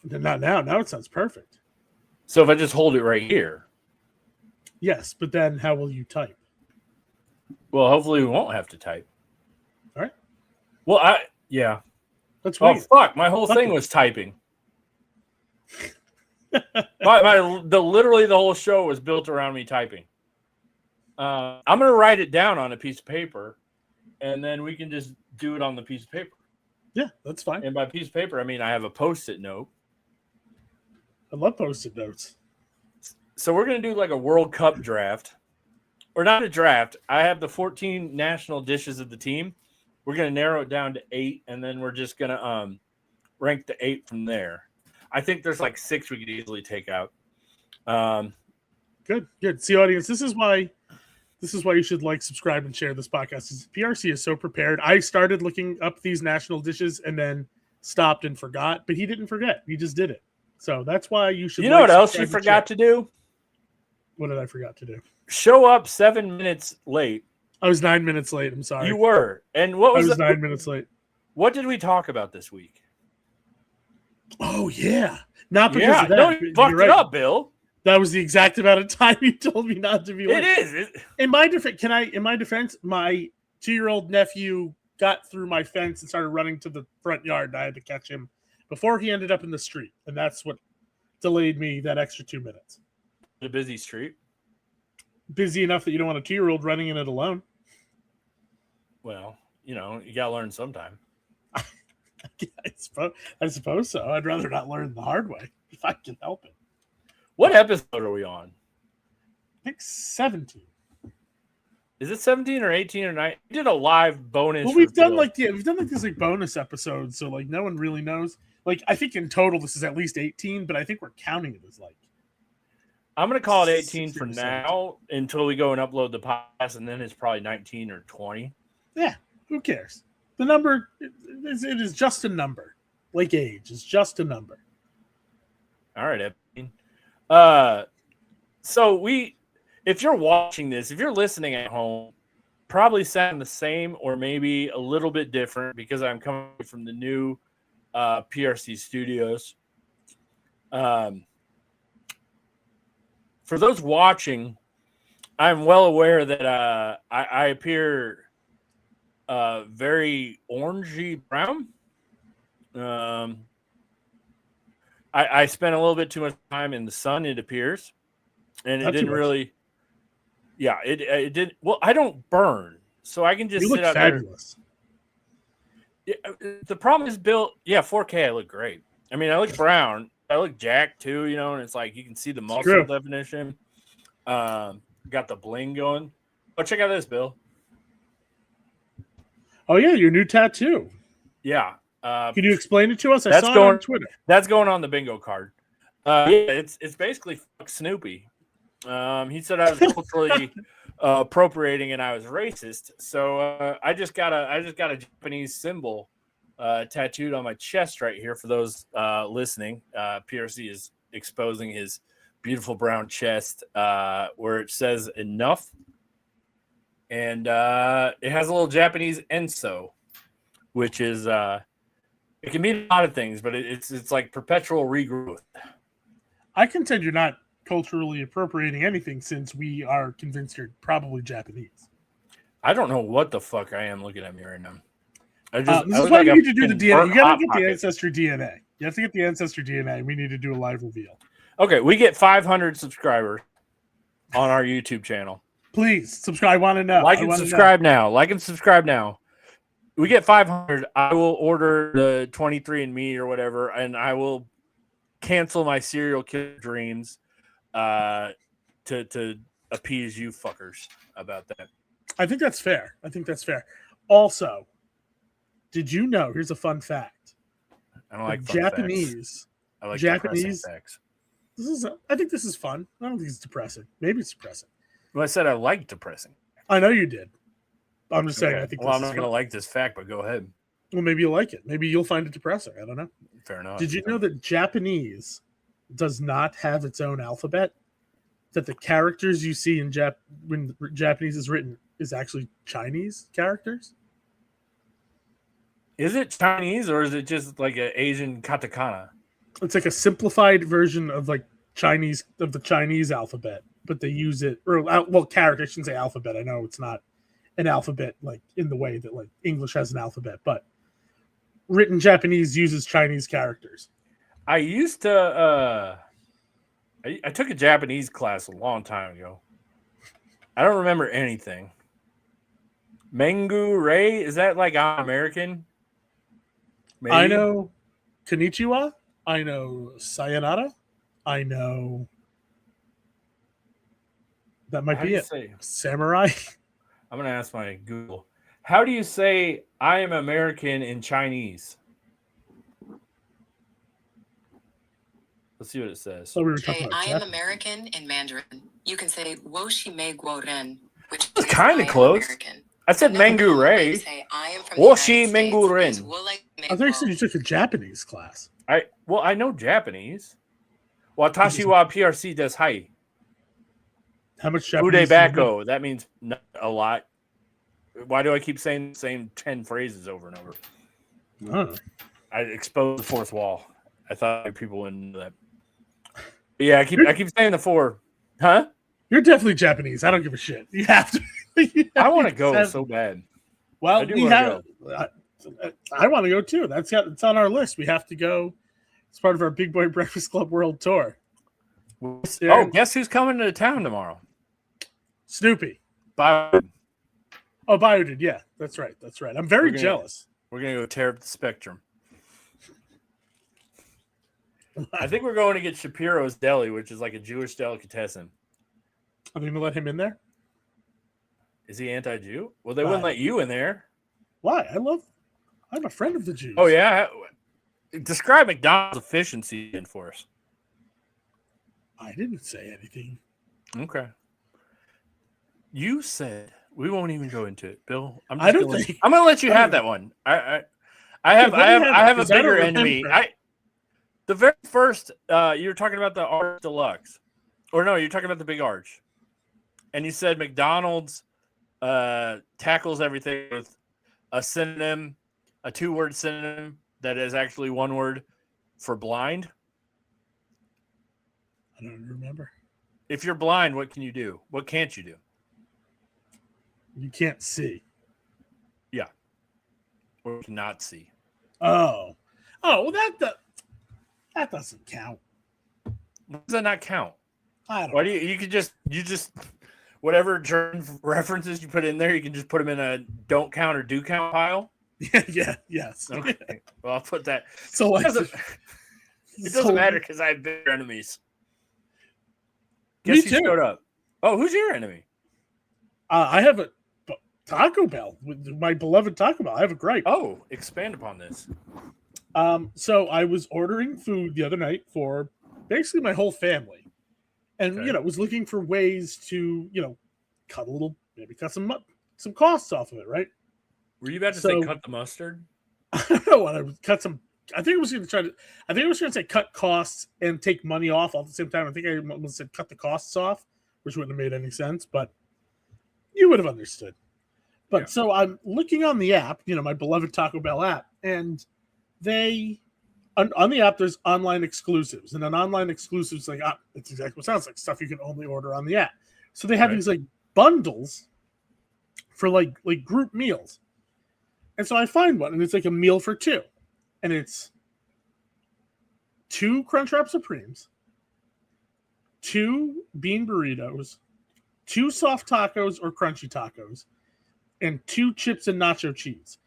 Not now. Now it sounds perfect. So if I just hold it right here. Yes, but then how will you type? Well, hopefully we won't have to type. All right. Well, yeah. Let's wait. Oh, fuck. My whole thing was typing. Literally the whole show was built around me typing. I'm going to write it down on a piece of paper, and then we can just do it on the piece of paper. Yeah, that's fine. And by piece of paper, I mean I have a Post-it note. I love Post-it notes. So we're going to do like a World Cup draft. Or not a draft. I have the 14 national dishes of the team. We're going to narrow it down to 8, and then we're just going to rank the 8 from there. I think there's like 6 we could easily take out. Good. See, audience, this is why you should like, subscribe, and share this podcast. PRC is so prepared. I started looking up these national dishes and then stopped and forgot, but he didn't forget. He just did it. So that's why you should. You know what else you forgot to do? What did I forgot to do? Show up 7 minutes late. I was 9 minutes late. I'm sorry. You were. And what was 9 minutes late. What did we talk about this week? Oh, yeah. Not because of that. No, you fucked it up, Bill. That was the exact amount of time you told me not to be late. It is. In my defense, my 2-year-old nephew got through my fence and started running to the front yard, and I had to catch him before he ended up in the street. And that's what delayed me that extra 2 minutes. A busy street. Busy enough that you don't want a 2-year-old running in it alone. Well, you got to learn sometime. I suppose so. I'd rather not learn the hard way if I can help it. What episode are we on? I think 17. Is it 17 or 18 or 9? We did a live bonus. Well, we've done these like bonus episodes, so like no one really knows. Like I think in total this is at least 18, but I think we're counting it as like. I'm going to call it 18 for now until we go and upload the podcast, and then it's probably 19 or 20. Yeah, who cares? The number, it is just a number. Like age, it's just a number. All right, Epstein. So if you're watching this, if you're listening at home, probably sound the same or maybe a little bit different because I'm coming from the new PRC studios. For those watching, I'm well aware that I appear very orangey brown. I spent a little bit too much time in the sun, it appears, and it didn't really. Yeah, it did. Well, I don't burn, so I can just sit out fabulous. There. Yeah, the problem is, Bill. Yeah, 4K, I look great. I mean, I look brown. I look jacked too, and it's like you can see the muscle definition. Got the bling going. Oh, check out this, Bill. Oh yeah, your new tattoo. Yeah. Can you explain it to us? I saw it on Twitter. That's going on the bingo card. Yeah, it's basically fuck Snoopy. He said I was culturally appropriating and I was racist. So I just got a Japanese symbol tattooed on my chest right here for those listening. PRC is exposing his beautiful brown chest where it says enough. And it has a little Japanese enso, which is it can mean a lot of things, but it's like perpetual regrowth. I contend you're not culturally appropriating anything since we are convinced you're probably Japanese. I don't know what the fuck I am looking at me right now. This is why you need to do the DNA. You got to get the Ancestry DNA. You have to get the Ancestry DNA. We need to do a live reveal. Okay, we get 500 subscribers on our YouTube channel. Please subscribe. I want to know. Like and subscribe now. Like and subscribe now. We get 500. I will order the 23andMe or whatever, and I will cancel my serial killer dreams to appease you fuckers about that. I think that's fair. Also, did you know? Here's a fun fact. I don't like Japanese. I like Japanese facts. I think this is fun. I don't think it's depressing. Maybe it's depressing. Well, I said I like depressing. I know you did. I'm just saying. I think. Well, I'm not going to like this fact, but go ahead. Well, maybe you'll like it. Maybe you'll find it depressing. I don't know. Fair enough. Did you know that Japanese does not have its own alphabet? That the characters you see in when Japanese is written is actually Chinese characters? Is it Chinese or is it just like an Asian katakana? It's like a simplified version of like the Chinese alphabet, but they use it character. I shouldn't say alphabet. I know it's not an alphabet like in the way that like English has an alphabet, but written Japanese uses Chinese characters. I used to I took a Japanese class a long time ago. I don't remember anything. Mengu Rei, is that like American? Maybe? I know Konnichiwa. I know Sayonara. I know that might be it. Samurai. I'm going to ask my Google. How do you say I am American in Chinese? Let's see what it says. So we were say I am American in Mandarin. You can say wo shi mei guo ren, which is kind of close. American. I said Mengu Rei. Wo shi Mengu Ren. I think you took a Japanese class. I know Japanese. Watashi wa PRC desu hai. How much Japanese? Ude bako. That means a lot. Why do I keep saying the same 10 phrases over and over? I exposed the fourth wall. I thought people wouldn't know that. But yeah, I keep saying the 4. Huh? You're definitely Japanese. I don't give a shit. You have to. I want to go so bad. Well, I want to go too. It's on our list. We have to go. It's part of our Big Boy Breakfast Club World Tour. Oh, guess who's coming to town tomorrow? Snoopy. Bio. Oh, Bio did. Yeah, that's right. I'm very jealous. We're going to go tear up the Spectrum. I think we're going to get Shapiro's Deli, which is like a Jewish delicatessen. Are they going to let him in there? Is he anti-Jew? Well, they wouldn't let you in there. Why? I'm a friend of the Jews. Oh, yeah? Describe McDonald's efficiency for us. I didn't say anything. Okay. You said we won't even go into it, Bill. I'm going to let you have that one. I have a bigger enemy. The very first, you were talking about the Arch Deluxe. Or no, you're talking about the Big Arch. And you said McDonald's tackles everything with a synonym, a 2-word synonym that is actually 1 word for blind. I don't remember. If you're blind, what can you do? What can't you do? You can't see. Yeah. Or you cannot see. Oh, well, that doesn't count. Why does that not count? I don't know. Why do you could just whatever germ references you put in there, you can just put them in a don't count or do count pile? Yes. Okay. Well, I'll put that. So it doesn't matter because I have bigger enemies. Guess who showed up? Oh, who's your enemy? I have a Taco Bell, with my beloved Taco Bell. I have a gripe. Oh, expand upon this. So I was ordering food the other night for basically my whole family. And, was looking for ways to, cut some costs off of it, right? Were you about to say cut the mustard? I don't know what I would cut some. I think I was going to say cut costs and take money off all at the same time. I think I almost said cut the costs off, which wouldn't have made any sense, but you would have understood. But so I'm looking on the app, my beloved Taco Bell app, and on the app, there's online exclusives, and an online exclusive is like, it's exactly what it sounds like, stuff you can only order on the app. So they have these like bundles for like group meals. And so I find one, and it's like a meal for 2. And it's 2 Crunchwrap Supremes, 2 bean burritos, 2 soft tacos or crunchy tacos, and 2 chips and nacho cheese.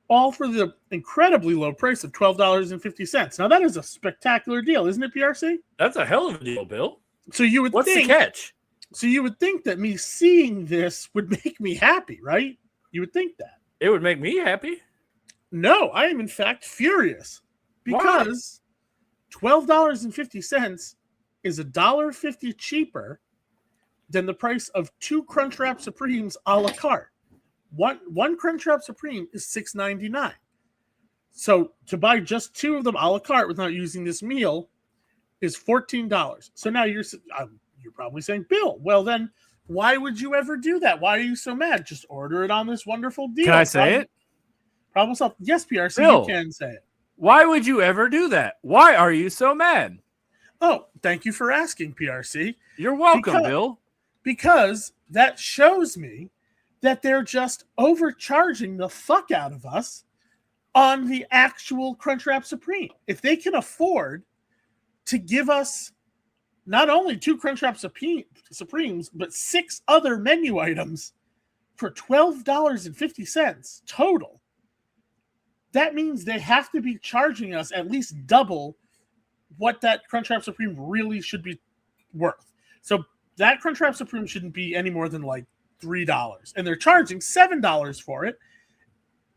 All for the incredibly low price of $12.50. Now, that is a spectacular deal, isn't it, PRC? That's a hell of a deal, Bill. So you would What's the catch? So you would think that me seeing this would make me happy, right? You would think that. It would make me happy. No, I am in fact furious because $12.50 is $1.50 cheaper than the price of 2 Crunchwrap Supremes a la carte. One Crunchwrap Supreme is $6.99. So to buy just 2 of them a la carte without using this meal is $14. So now you're probably saying, Bill, well then why would you ever do that? Why are you so mad? Just order it on this wonderful deal. Can I say it? Problem solved. Yes, PRC, Bill, you can say it. Why would you ever do that? Why are you so mad? Oh, thank you for asking, PRC. You're welcome, Bill. Because that shows me that they're just overcharging the fuck out of us on the actual Crunchwrap Supreme. If they can afford to give us not only 2 Crunchwrap Supremes, but 6 other menu items for $12.50 total, that means they have to be charging us at least double what that Crunchwrap Supreme really should be worth. So that Crunchwrap Supreme shouldn't be any more than like $3, and they're charging $7 for it.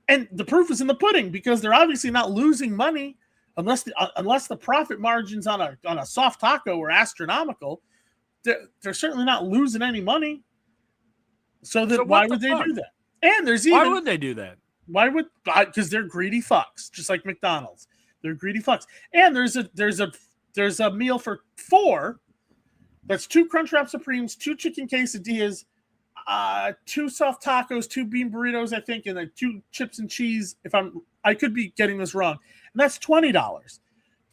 And the proof is in the pudding, because they're obviously not losing money unless the profit margins on a soft taco are astronomical. They're certainly not losing any money. So why would they do that? And why would they do that? Because they're greedy fucks, just like McDonald's. They're greedy fucks. And there's a meal for 4. That's 2 Crunchwrap Supremes, 2 chicken quesadillas, 2 soft tacos, 2 bean burritos, I think, and then 2 chips and cheese. I could be getting this wrong, and that's $20.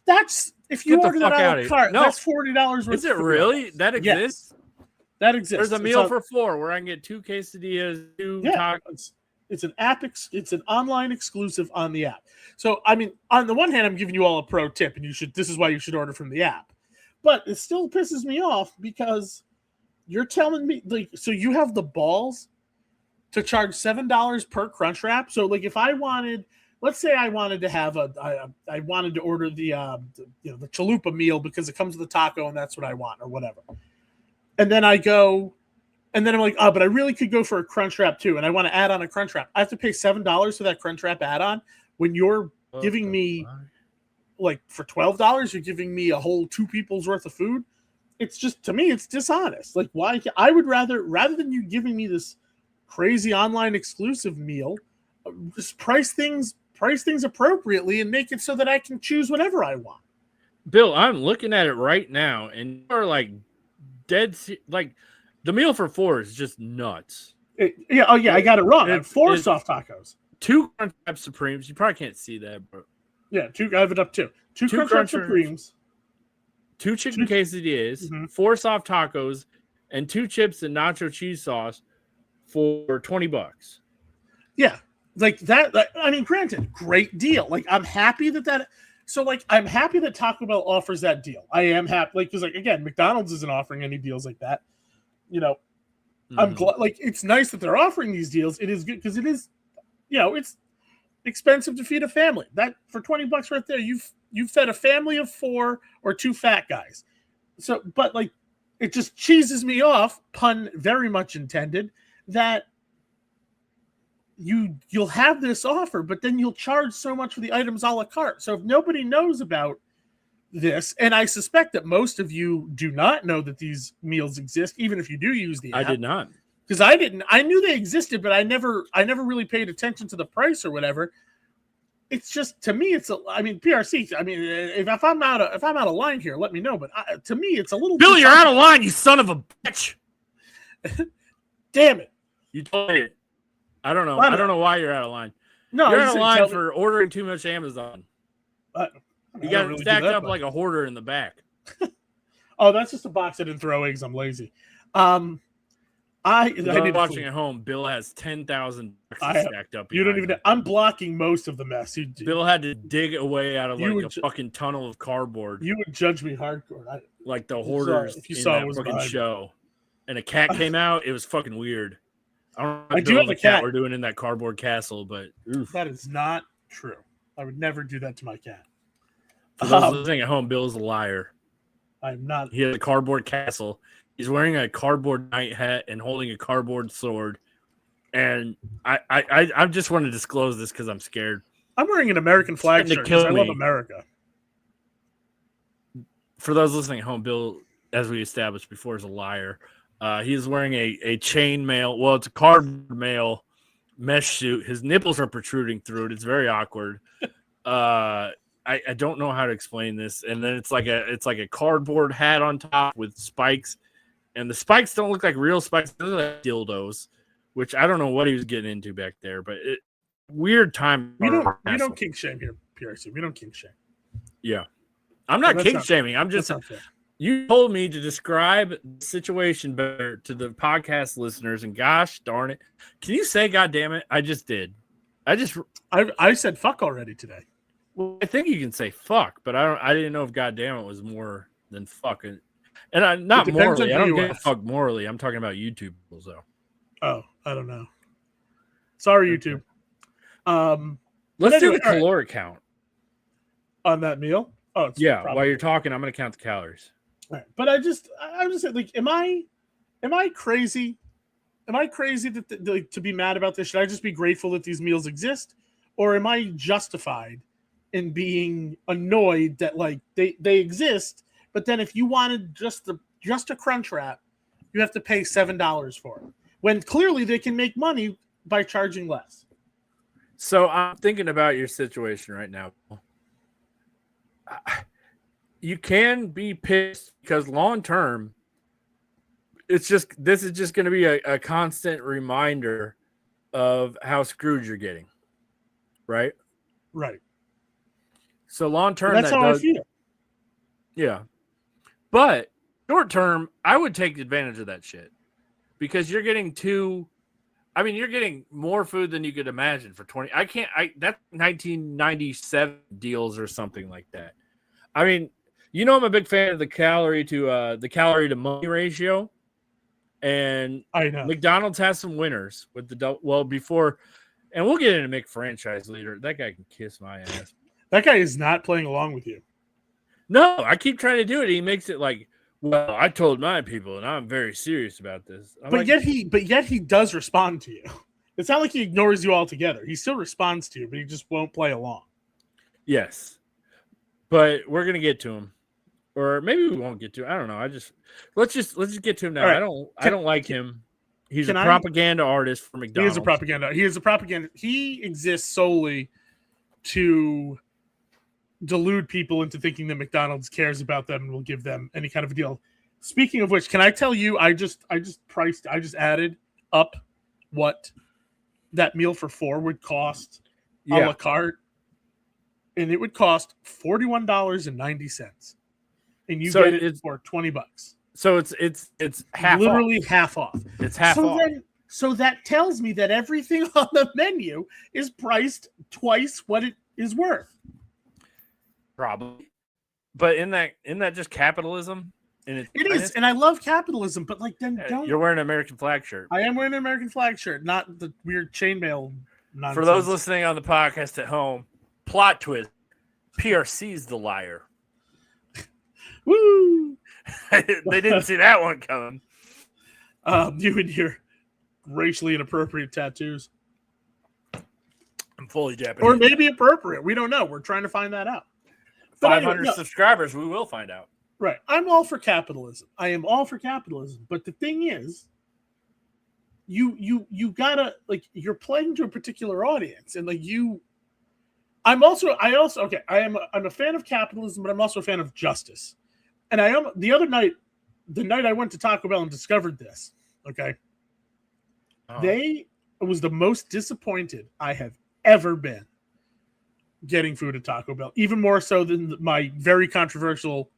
That's if you order that out of the cart, that's $40 worth. Is it really? That exists? Yes, that exists. There's a meal for 4 where I can get 2 quesadillas, 2 tacos. It's an app. It's an online exclusive on the app. So I mean, on the one hand, I'm giving you all a pro tip, and this is why you should order from the app. But it still pisses me off because you're telling me, like, so you have the balls to charge $7 per Crunchwrap. So like, if I wanted, let's say I wanted to have I wanted to order the chalupa meal because it comes with the taco and that's what I want or whatever. And then I'm like, oh, but I really could go for a Crunchwrap too, and I want to add on a Crunchwrap. I have to pay $7 for that Crunchwrap add-on when you're giving me, like, for $12, you're giving me a whole 2 people's worth of food. It's just, to me, it's dishonest. Like, why? I would rather than you giving me this crazy online exclusive meal, just price things appropriately and make it so that I can choose whatever I want. Bill, I'm looking at it right now, and you are like like. The meal for 4 is just nuts. I got it wrong. I have 4 soft tacos. 2 Crunchwrap Supremes. You probably can't see that, bro. Yeah, 2. I have it up too. 2 Crunchwrap Supremes. 2 chicken quesadillas, 4 soft tacos, and 2 chips and nacho cheese sauce for $20. Yeah, like that. I mean, granted, great deal. Like, I'm happy that. So, like, I'm happy that Taco Bell offers that deal. I am happy, like, because, like, again, McDonald's isn't offering any deals like that. You know, I'm glad. Like, it's nice that they're offering these deals. It is good because it is, it's expensive to feed a family. That for $20 right there, you've fed a family of 4 or 2 fat guys. So, but like, it just cheeses me off, pun very much intended, that you'll have this offer, but then you'll charge so much for the items a la carte. So if nobody knows about this, and I suspect that most of you do not know that these meals exist, even if you do use the app. I did not, because I didn't. I knew they existed, but I never really paid attention to the price or whatever. It's just, to me, PRC. I mean, if I'm out of line here, let me know. But to me, it's a little. Bill, you're out of line, you son of a bitch! Damn it! You told me. I don't know. I don't know why you're out of line. No, you're out of line for ordering too much Amazon. You got really stacked up like a hoarder in the back. Oh, that's just a box I didn't throw eggs. I'm lazy. I did watching at home. Bill has 10,000 stacked up. You don't even. I'm blocking most of the mess. Bill had to dig away out of like a fucking tunnel of cardboard. You would judge me hardcore. Like the hoarders if you saw that fucking show. And a cat came out. It was fucking weird. I do have a cat. We're doing in that cardboard castle, but oof. That is not true. I would never do that to my cat. For those listening at home, Bill's a liar. I'm not. He has a cardboard castle. He's wearing a cardboard night hat and holding a cardboard sword. And I just want to disclose this because I'm scared. I'm wearing an American flag shirt because I love America. For those listening at home, Bill, as we established before, is a liar. He's wearing a chain mail. Well, it's a cardboard mail mesh suit. His nipples are protruding through it. It's very awkward. I don't know how to explain this. And then it's like a cardboard hat on top with spikes, and the spikes don't look like real spikes. They look like dildos, which I don't know what he was getting into back there. But weird time. We don't kink shame here, PRC. We don't kink shame. Yeah. I'm not That's kink not- shaming. I'm That's just, not fair. you told me to describe the situation better to the podcast listeners, and gosh darn it. Can you say God damn it? I just did. I said fuck already today. Well, I think you can say fuck, but I didn't know if God damn it was more than fucking. And I not It depends morally. on I who don't you give a ask. fuck morally. I'm talking about YouTube rules though. Oh, I don't know. Sorry, YouTube. Let's do anyway, the caloric count. On that meal. Oh, it's Yeah, probably- while you're talking, I'm gonna count the calories. All right. But I'm just saying, like, am I crazy? Am I crazy to be mad about this? Should I just be grateful that these meals exist, or am I justified in being annoyed that like they exist? But then if you wanted just a crunch wrap, you have to pay $7 for it, when clearly they can make money by charging less. So I'm thinking about your situation right now. You can be pissed because long term, this is just going to be a constant reminder of how screwed you're getting, right? Right. So long term, That's how I feel. Yeah, but short term, I would take advantage of that shit because you're getting you're getting more food than you could imagine for 20. That's 1997 deals or something like that. I mean, I'm a big fan of the calorie to money ratio, and I know. McDonald's has some winners with before, and we'll get into McFranchise later. That guy can kiss my ass. That guy is not playing along with you. No, I keep trying to do it. He makes it like, well, I told my people, and I'm very serious about this. Yet he does respond to you. It's not like he ignores you altogether. He still responds to you, but he just won't play along. Yes, but we're gonna get to him, or maybe we won't get to him. I don't know. Let's just get to him now. Right. I don't like him. He's a propaganda artist for McDonald's. He is a propaganda. He exists solely to delude people into thinking that McDonald's cares about them and will give them any kind of a deal. Speaking of which, can I tell you, I just added up what that meal for 4 would cost a la carte, and it would cost $41.90, and you get it for $20. So it's half, literally off. half off. It's half off. So that tells me that everything on the menu is priced twice what it is worth. Probably, but in that just capitalism? It is, and I love capitalism, but like then don't. You're wearing an American flag shirt. I am wearing an American flag shirt, not the weird chainmail nonsense. For those listening on the podcast at home, plot twist: PRC's the liar. Woo! They didn't see that one coming. You and your racially inappropriate tattoos, I'm fully Japanese, or maybe appropriate. We don't know. We're trying to find that out. 500 subscribers, we will find out. Right. I'm all for capitalism. I am all for capitalism. But the thing is, you gotta, like, you're playing to a particular audience, and like I'm a fan of capitalism, but I'm also a fan of justice. And the night I went to Taco Bell and discovered this, okay, it was the most disappointed I have ever been getting food at Taco Bell, even more so than my very controversial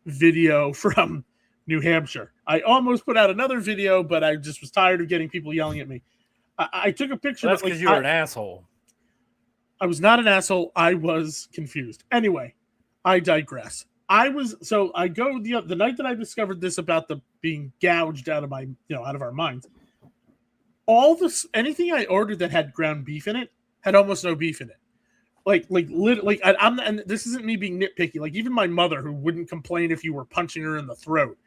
video from New Hampshire. I almost put out another video, but I just was tired of getting people yelling at me. I took a picture. That's because you were an asshole. I was not an asshole. I was confused. Anyway, I digress. I go the night that I discovered this about the being gouged out of our minds. Anything I ordered that had ground beef in it had almost no beef in it. And this isn't me being nitpicky. Like, even my mother, who wouldn't complain if you were punching her in the throat,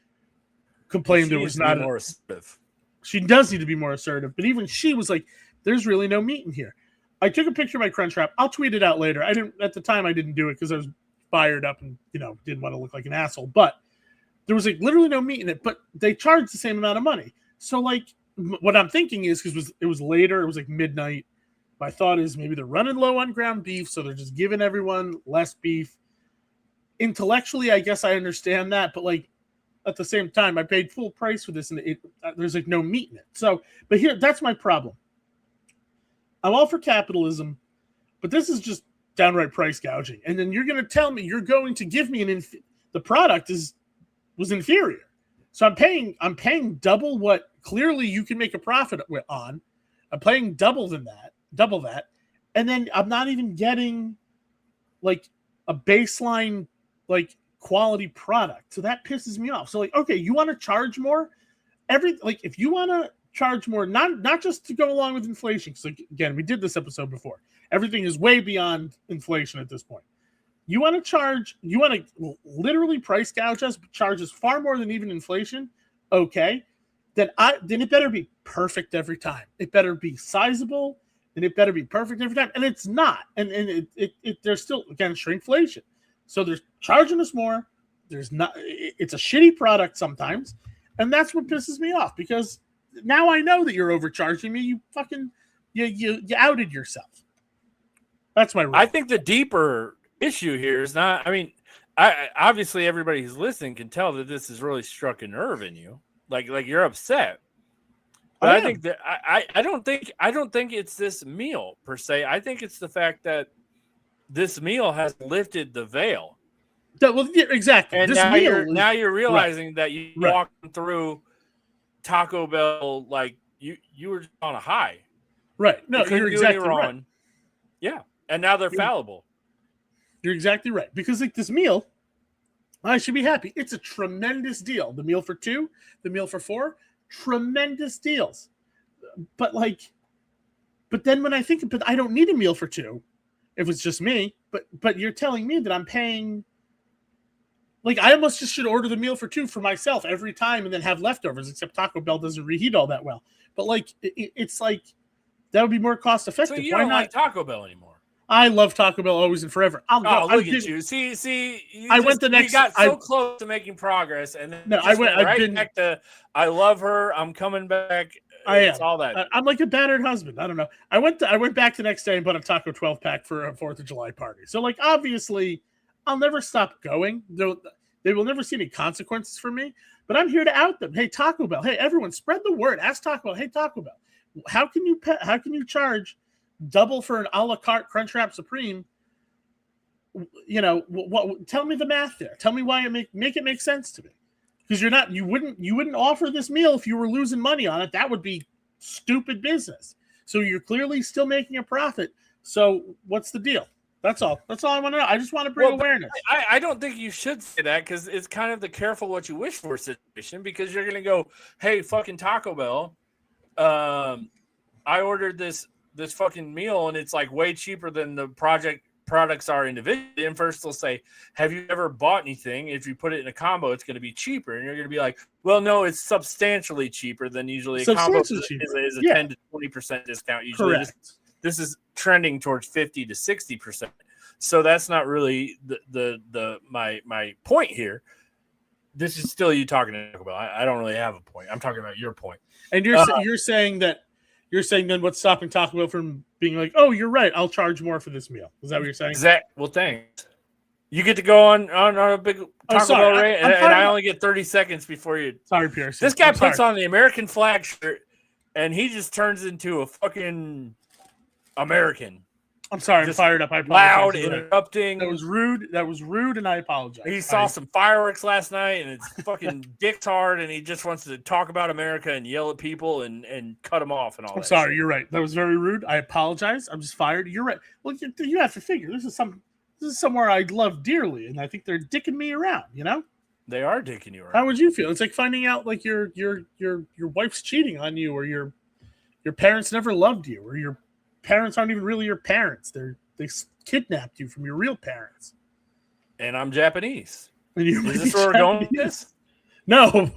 complained there was not more assertive. She does need to be more assertive, but even she was like, "There's really no meat in here." I took a picture of my crunch wrap. I'll tweet it out later. At the time I didn't do it because I was fired up and didn't want to look like an asshole. But there was like literally no meat in it, but they charged the same amount of money. So like, what I'm thinking is, because it was later, it was like midnight. My thought is maybe they're running low on ground beef, so they're just giving everyone less beef. Intellectually, I guess I understand that, but like at the same time, I paid full price for this, and there's like no meat in it. So, that's my problem. I'm all for capitalism, but this is just downright price gouging. And then you're going to tell me you're going to give me the product was inferior. So I'm paying double what clearly you can make a profit on. I'm paying double that. And then I'm not even getting like a baseline like quality product. So that pisses me off. So like, okay, you want to charge more? If you want to charge more, not just to go along with inflation, because again, we did this episode before. Everything is way beyond inflation at this point. You want to literally price gouge us, charge us far more than even inflation. Okay, then it better be perfect every time. It better be sizable, and it better be perfect every time. And it's not. And there's still, again, shrinkflation. So they're charging us more. There's not. It's a shitty product sometimes, and that's what pisses me off, because now I know that you're overcharging me. You fucking you outed yourself. That's my rule. I think the deeper issue here is not. I mean, obviously everybody who's listening can tell that this has really struck a nerve in you. Like you're upset. But I think that I don't think it's this meal per se. I think it's the fact that this meal has lifted the veil. Well, yeah, exactly. And this now you're realizing that you walked through Taco Bell like you were on a high. Right. No, you're exactly right. Yeah. And now they're fallible. You're exactly right. Because like this meal, I should be happy. It's a tremendous deal. The meal for 2, the meal for 4, tremendous deals. But then when I think, but I don't need a meal for 2 if it's just me. But you're telling me that I'm paying. Like, I almost just should order the meal for 2 for myself every time and then have leftovers, except Taco Bell doesn't reheat all that well. But, like, it's like, that would be more cost effective. So you don't like Taco Bell anymore? I love Taco Bell always and forever. Look at you. See, we got so close to making progress, and then back to, I love her, I'm coming back. It's all that. I'm like a battered husband. I don't know. I went back the next day and bought a Taco 12-pack for a 4th of July party. So, like, obviously, I'll never stop going. They will never see any consequences for me, but I'm here to out them. Hey, Taco Bell. Hey, everyone, spread the word. Ask Taco Bell. Hey, Taco Bell. How can you charge double for an a la carte Crunchwrap Supreme? You know, tell me the math there. Tell me why make it make sense to me. Because you wouldn't offer this meal if you were losing money on it. That would be stupid business. So you're clearly still making a profit. So what's the deal? That's all. That's all I want to know. I just want to bring awareness. I don't think you should say that, because it's kind of the careful what you wish for situation, because you're going to go, hey, fucking Taco Bell, I ordered this fucking meal and it's like way cheaper than the products are individually. And first they'll say, have you ever bought anything? If you put it in a combo, it's going to be cheaper. And you're going to be like, well, no, it's substantially cheaper than usually. A combo is a 10 to 20% discount usually. Correct. This is trending towards 50 to 60%. So that's not really my point here. This is still you talking to Taco Bell. I don't really have a point. I'm talking about your point. And you're saying then what's stopping Taco Bell from being like, oh, you're right, I'll charge more for this meal? Is that what you're saying? Well, thanks. You get to go on a big Taco Bell rant, and I only get 30 seconds before you. Sorry, Pierce. This guy puts on the American flag shirt, and he just turns into a fucking American. I'm sorry, I'm fired up. I apologize. Loud, interrupting. That was rude, and I apologize. He saw some fireworks last night, and it's fucking dick's hard, and he just wants to talk about America and yell at people and cut them off and all that. I'm sorry, shit. You're right. That was very rude. I apologize. I'm just fired. You're right. Well, you have to figure this is somewhere I love dearly, and I think they're dicking me around. You know, they are dicking you around. How would you feel? It's like finding out like your wife's cheating on you, or your parents never loved you, or your parents aren't even really your parents. They kidnapped you from your real parents. And I'm Japanese. And is this where we're going with this? No,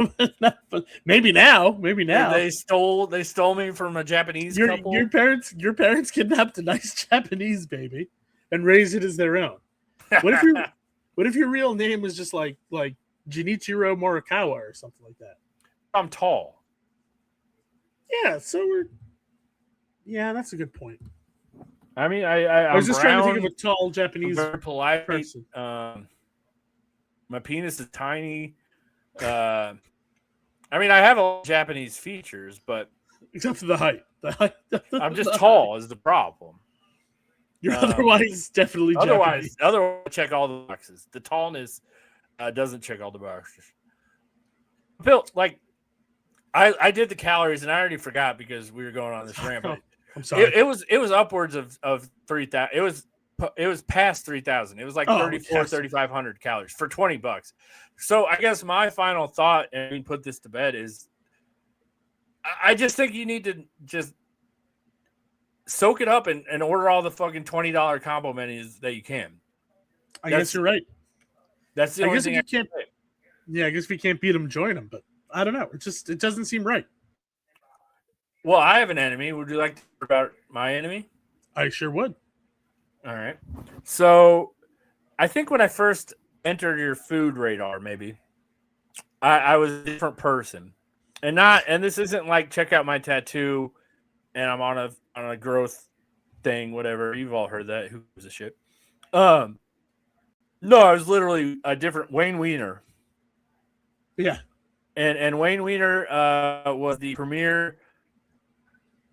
but maybe now. Maybe now. They stole me from a Japanese couple. Your parents kidnapped a nice Japanese baby and raised it as their own. What if your real name was just like Jinichiro Morikawa or something like that? I'm tall. Yeah, that's a good point. I mean, I was just trying to think of a tall Japanese very polite person. My penis is tiny. I mean, I have all Japanese features, but except for the height. I'm just tall is the problem. You're otherwise definitely otherwise check all the boxes. The tallness doesn't check all the boxes. Bill, like I did the calories and I already forgot because we were going on this rant. But I'm sorry. It was upwards of 3,000. It was past 3,000. It was like 3,500 calories for $20. So I guess my final thought, and we put this to bed, is I just think you need to just soak it up and order all the fucking $20 combo menus that you can. I guess you're right. That's the only thing I can't. Yeah, I guess if you can't beat them, join them. But I don't know. It doesn't seem right. Well, I have an enemy. Would you like to hear about my enemy? I sure would. All right. So I think when I first entered your food radar, maybe I was a different person. And this isn't like check out my tattoo and I'm on a growth thing, whatever. You've all heard that. Who gives a shit? No, I was literally a different Wayne Weiner. Yeah. And Wayne Weiner was the premier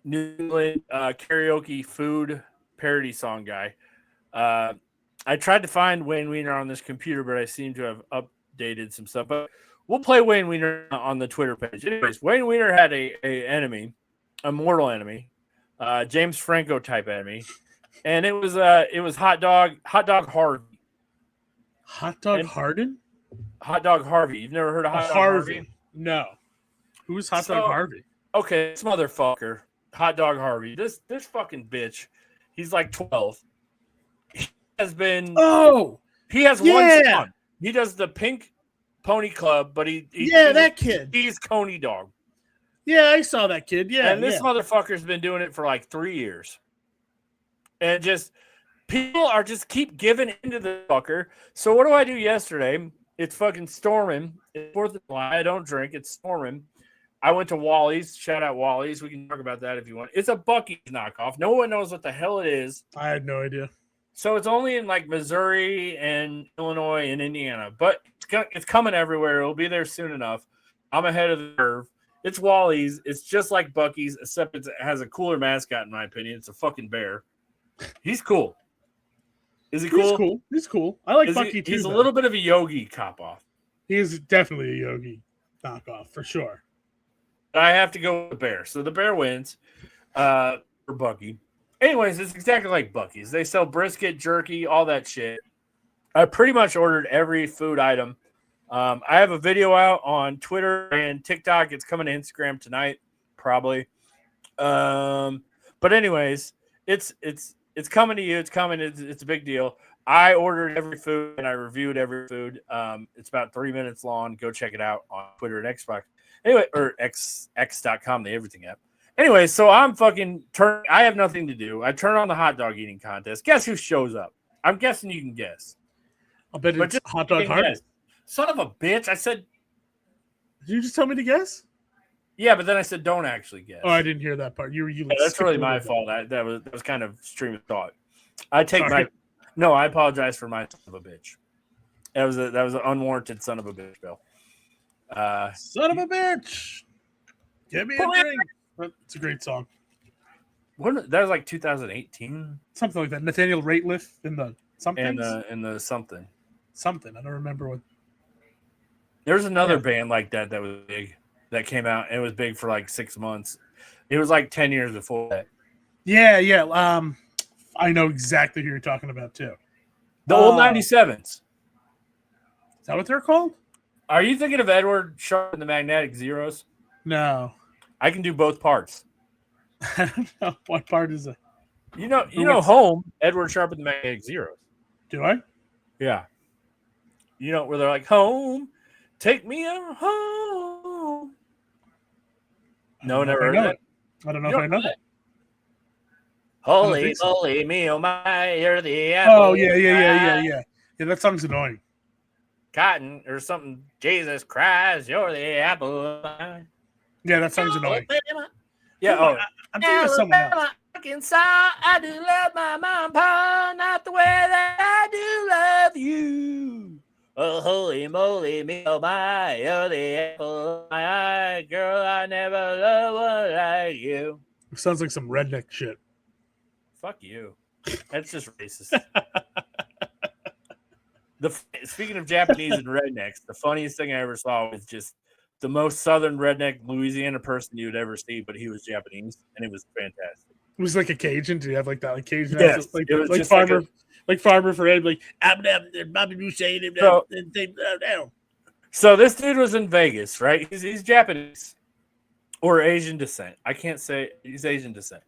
New England karaoke food parody song guy. I tried to find Wayne Weiner on this computer, but I seem to have updated some stuff. But we'll play Wayne Weiner on the Twitter page. Anyways, Wayne Weiner had a enemy, a mortal enemy, James Franco type enemy, and it was Hot Dog Harvey. Hot Dog Harden? Hot Dog Harvey. You've never heard of Hot Dog Harvey? No. Who's Hot Dog Harvey? Okay, this motherfucker, Hot Dog Harvey. This fucking bitch. He's like 12. He has been. Oh, he has one son. He does the Pink Pony Club, but that kid. He's Coney Dog. Yeah, I saw that kid. Yeah, and this motherfucker's been doing it for like 3 years, and just people are just keep giving into the fucker. So what do I do yesterday? It's fucking storming. It's 4th of July. I don't drink. It's storming. I went to Wally's. Shout out Wally's. We can talk about that if you want. It's a Buc-ee's knockoff. No one knows what the hell it is. I had no idea. So it's only in like Missouri and Illinois and Indiana, but it's coming everywhere. It'll be there soon enough. I'm ahead of the curve. It's Wally's. It's just like Buc-ee's, except it has a cooler mascot, in my opinion. It's a fucking bear. He's cool. Is he cool? He's cool. I like Buc-ee too. He's a little bit of a Yogi cop-off. He is definitely a Yogi knockoff for sure. I have to go with the bear. So the bear wins for Buc-ee. Anyways, it's exactly like Buc-ee's. They sell brisket, jerky, all that shit. I pretty much ordered every food item. I have a video out on Twitter and TikTok. It's coming to Instagram tonight, probably. But anyways, it's coming to you. It's coming. It's a big deal. I ordered every food and I reviewed every food. It's about 3 minutes long. Go check it out on Twitter and Xbox. Anyway, or x.com, the everything app. Anyway, so I'm fucking I have nothing to do. I turn on the hot dog eating contest. Guess who shows up? I'm guessing you can guess. I'll bet it's Hot Dog Harvey. Son of a bitch. I said. Did you just tell me to guess? Yeah, but then I said don't actually guess. Oh, I didn't hear that part. That's really my fault. That was kind of stream of thought. I apologize for my son of a bitch. That was an unwarranted son of a bitch, Bill. Son of a bitch. Give me a drink. It's a great song. That was like 2018, something like that. Nathaniel Rateliff in the something. In the something. Something. I don't remember what. There's another band like that was big that came out and it was big for like 6 months. It was like 10 years before that. Yeah. I know exactly who you're talking about too. The old 97s. Is that what they're called? Are you thinking of Edward Sharp and the Magnetic Zeros? No. I can do both parts. I don't know. What part is it? You know Home, Edward Sharp and the Magnetic Zeros. Do I? Yeah. You know where they're like, home, take me home. No, never heard that. I don't know if I know that. Holy moly, me, oh my, you're the apple. Oh, yeah. Yeah, that song's annoying. Cotton or something. Jesus Christ, you're the apple of my. Yeah, that song's annoying. Yeah, I'm thinking of someone else. Inside, I do love my mom, pa, not the way that I do love you. Oh, holy moly, me, oh my, you're the apple of my eye. Girl, I never loved one like you. It sounds like some redneck shit. Fuck you. That's just racist. Speaking of Japanese and rednecks, the funniest thing I ever saw was just the most southern redneck Louisiana person you'd ever see, but he was Japanese, and it was fantastic. It was like a Cajun. Do you have like that, like Cajun? Yes, accent? Like, it was like just farmer, like like farmer for Ed, like Bobby So- So this dude was in Vegas, right? He's Japanese or Asian descent. I can't say he's Asian descent.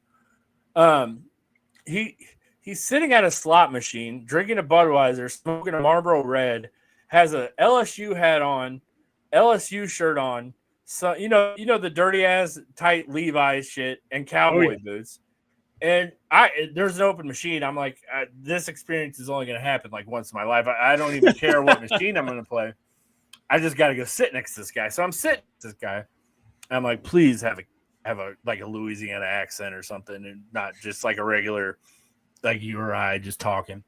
He's sitting at a slot machine, drinking a Budweiser, smoking a Marlboro Red, has a LSU hat on, LSU shirt on, so you know the dirty ass tight Levi's shit and cowboy boots. And there's an open machine. I'm like, this experience is only going to happen like once in my life. I don't even care what machine I'm going to play. I just got to go sit next to this guy. So I'm sitting next to this guy. I'm like, please have a like a Louisiana accent or something, and not just like a regular, like you or I just talking.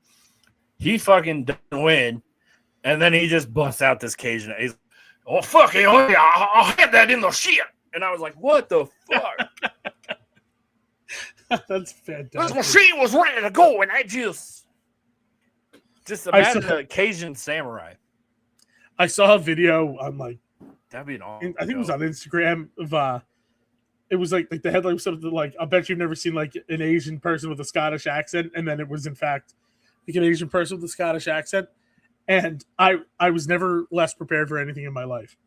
He fucking doesn't win, and then he just busts out this Cajun. He's, oh fuck it, oh, yeah, I'll have that in the shit. And I was like, what the fuck? That's fantastic. This machine was ready to go, and I just imagine a Cajun samurai. I saw a video on like That'd be an awesome. I think it was on Instagram of it was like the headline was something like, I bet you've never seen like an Asian person with a Scottish accent, and then it was in fact like an Asian person with a Scottish accent. And I was never less prepared for anything in my life.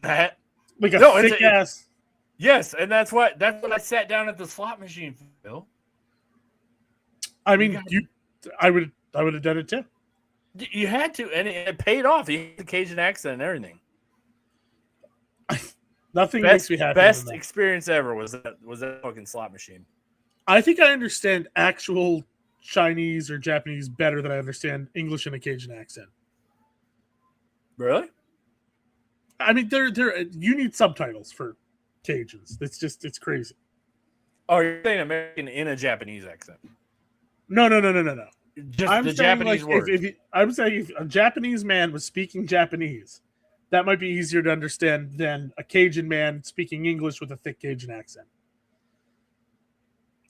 That like a thick ass. Yes, and that's what I sat down at the slot machine, Phil. I mean, I would have done it too. You had to, and it paid off. You had the Cajun accent and everything. Nothing makes me happy. Best experience ever was that fucking slot machine. I think I understand actual Chinese or Japanese better than I understand English in a Cajun accent. Really? I mean, you need subtitles for Cajuns. It's crazy. Oh, you're saying American in a Japanese accent? No. Just I'm the saying Japanese like word. I'm saying if a Japanese man was speaking Japanese, that might be easier to understand than a Cajun man speaking English with a thick Cajun accent.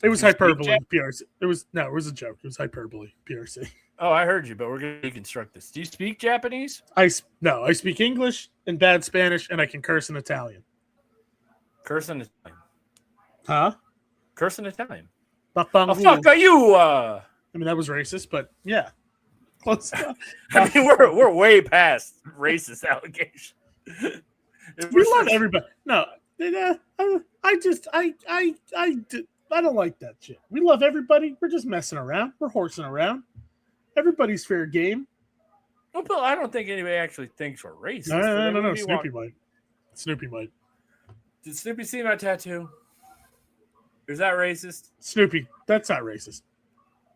It was hyperbole, PRC. It was a joke. It was hyperbole, PRC. Oh, I heard you, but we're going to deconstruct this. Do you speak Japanese? I speak English and bad Spanish, and I can curse in Italian. Curse in Italian. Huh? Curse in Italian. Oh, fuck are you? I mean, that was racist, but yeah. Close enough. I mean, we're way past racist allegations. We love everybody. No, I don't like that shit. We love everybody. We're just messing around. We're horsing around. Everybody's fair game. No, Bill, I don't think anybody actually thinks we're racist. No. Snoopy might. Did Snoopy see my tattoo? Is that racist? Snoopy, that's not racist.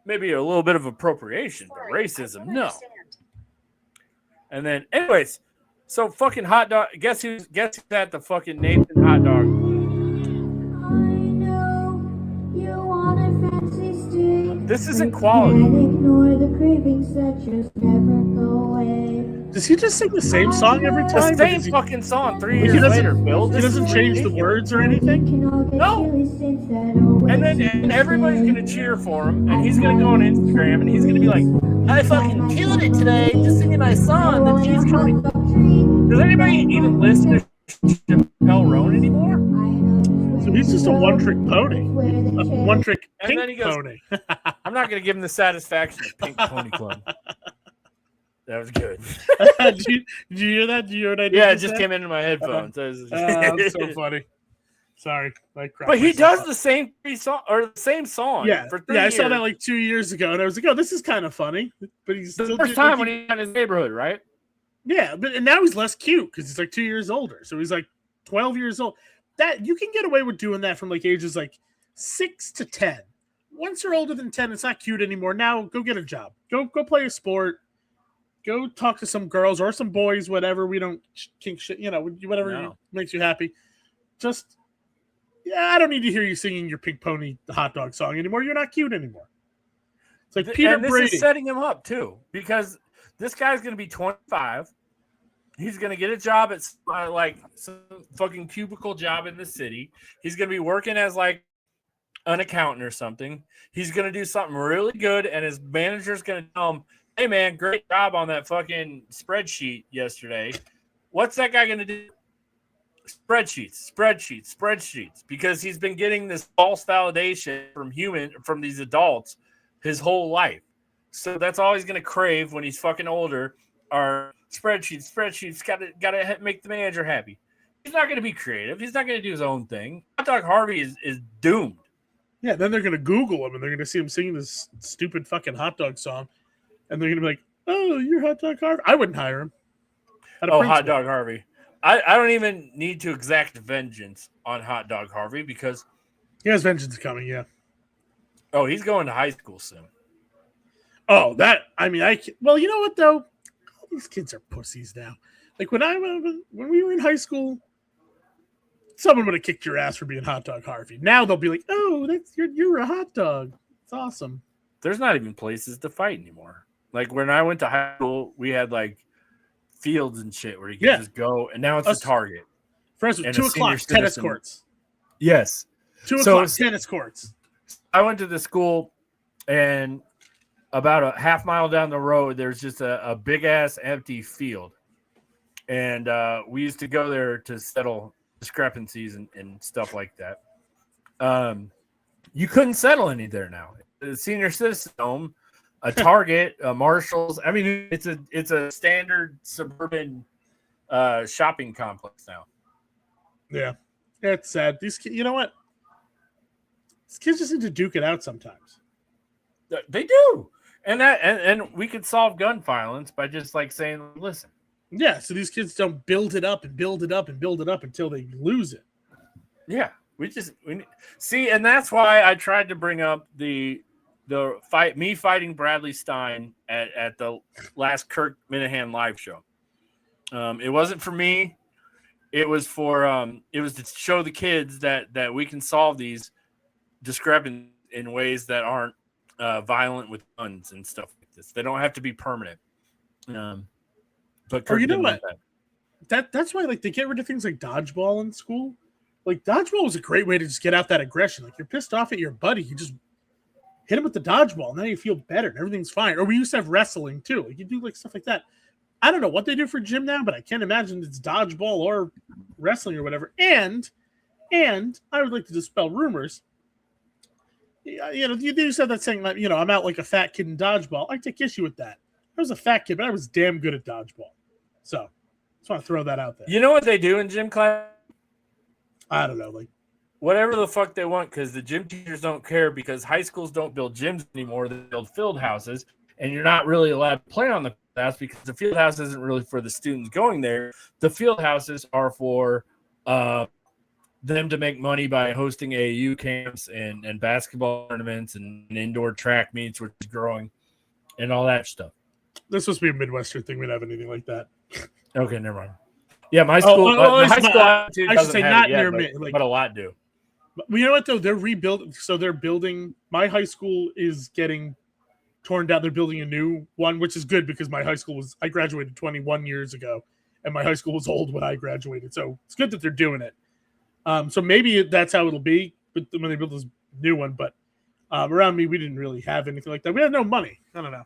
Maybe a little bit of appropriation, but racism, no. And then, anyways, so fucking hot dog. Guess who's at the fucking Nathan hot dog? This isn't quality. Does he just sing the same song every time? The same fucking song 3 years later, Bill. He doesn't change the words or anything? No. And everybody's going to cheer for him, and he's going to go on Instagram, and he's going to be like, I fucking killed it today, just singing my song, the Cheese County. Does anybody even listen to Chappelle Roan anymore? So he's just a one-trick pony. A one-trick pink and then he goes, pony. I'm not going to give him the satisfaction of Pink Pony Club. That was good. Did you hear that? Did you hear what I did? Yeah, it just came into my headphones. That's so funny. Sorry. But he does the same song or the same song. Yeah, for 3 years. I saw that like 2 years ago, and I was like, "Oh, this is kind of funny." But he's the still first time when he's in his neighborhood, right? Yeah, and now he's less cute because he's like 2 years older, so he's like 12 years old. That you can get away with doing that from like ages like 6 to 10. Once you're older than 10, it's not cute anymore. Now go get a job. Go play a sport. Go talk to some girls or some boys, whatever. We don't kink shit, whatever makes you happy. Just, I don't need to hear you singing your Pink Pony hot dog song anymore. You're not cute anymore. It's like Peter Brady. This is setting him up too, because this guy's going to be 25. He's going to get a job at like some fucking cubicle job in the city. He's going to be working as like an accountant or something. He's going to do something really good, and his manager's going to tell him, hey, man, great job on that fucking spreadsheet yesterday. What's that guy going to do? Spreadsheets, because he's been getting this false validation from these adults his whole life. So that's all he's going to crave when he's fucking older are spreadsheets. Gotta make the manager happy. He's not going to be creative. He's not going to do his own thing. Hot Dog Harvey is doomed. Yeah, then they're going to Google him and they're going to see him singing this stupid fucking hot dog song. And they're going to be like, oh, you're Hot Dog Harvey. I wouldn't hire him. Hot Dog Harvey. I don't even need to exact vengeance on Hot Dog Harvey because he has vengeance coming, yeah. Oh, he's going to high school soon. Oh, well, you know what, though? All these kids are pussies now. Like, when we were in high school, someone would have kicked your ass for being Hot Dog Harvey. Now they'll be like, oh, you're a hot dog. It's awesome. There's not even places to fight anymore. Like, when I went to high school, we had, like, fields and shit where you can just go, and now it's a Target. For instance, 2 o'clock, tennis courts. Yes. 2 o'clock, tennis courts. I went to the school, and about a half mile down the road, there's just a big-ass empty field. And we used to go there to settle discrepancies and stuff like that. You couldn't settle any there now. The senior citizen home, a Target, a Marshalls. I mean, it's a standard suburban shopping complex now. Yeah, it's sad. These kids, you know what? These kids just need to duke it out sometimes. They do, and we could solve gun violence by just like saying, listen. Yeah, so these kids don't build it up and build it up and build it up until they lose it. Yeah, we see, and that's why I tried to bring up the me fighting Bradley Stein at the last Kirk Minahan live show. It wasn't for me. It was to show the kids that we can solve these discrepancies in ways that aren't violent with guns and stuff like this. They don't have to be permanent. But Kirk, you know what? That's why, like, they get rid of things like dodgeball in school. Like, dodgeball was a great way to just get out that aggression. Like, you're pissed off at your buddy, you just hit him with the dodgeball. Now you feel better and everything's fine. Or we used to have wrestling too. Like, you do like stuff like that. I don't know what they do for gym now, but I can't imagine it's dodgeball or wrestling or whatever. And I would like to dispel rumors. You know, you said that saying, you know, I'm out like a fat kid in dodgeball. I take issue with that. I was a fat kid, but I was damn good at dodgeball. So, just want to throw that out there. You know what they do in gym class? I don't know, like whatever the fuck they want, because the gym teachers don't care, because high schools don't build gyms anymore. They build field houses, and you're not really allowed to play on the field house because the field house isn't really for the students going there. The field houses are for them to make money by hosting AAU camps and basketball tournaments and indoor track meets, which is growing, and all that stuff. This must be a Midwestern thing. We don't have anything like that. Okay, never mind. Yeah, my school. High school I should say not near me, but a lot do. But you know what though? They're rebuilding. So they're building. My high school is getting torn down. They're building a new one, which is good because my high school I graduated 21 years ago, and my high school was old when I graduated. So it's good that they're doing it. So maybe that's how it'll be. But when they build this new one, but around me, we didn't really have anything like that. We had no money. I don't know.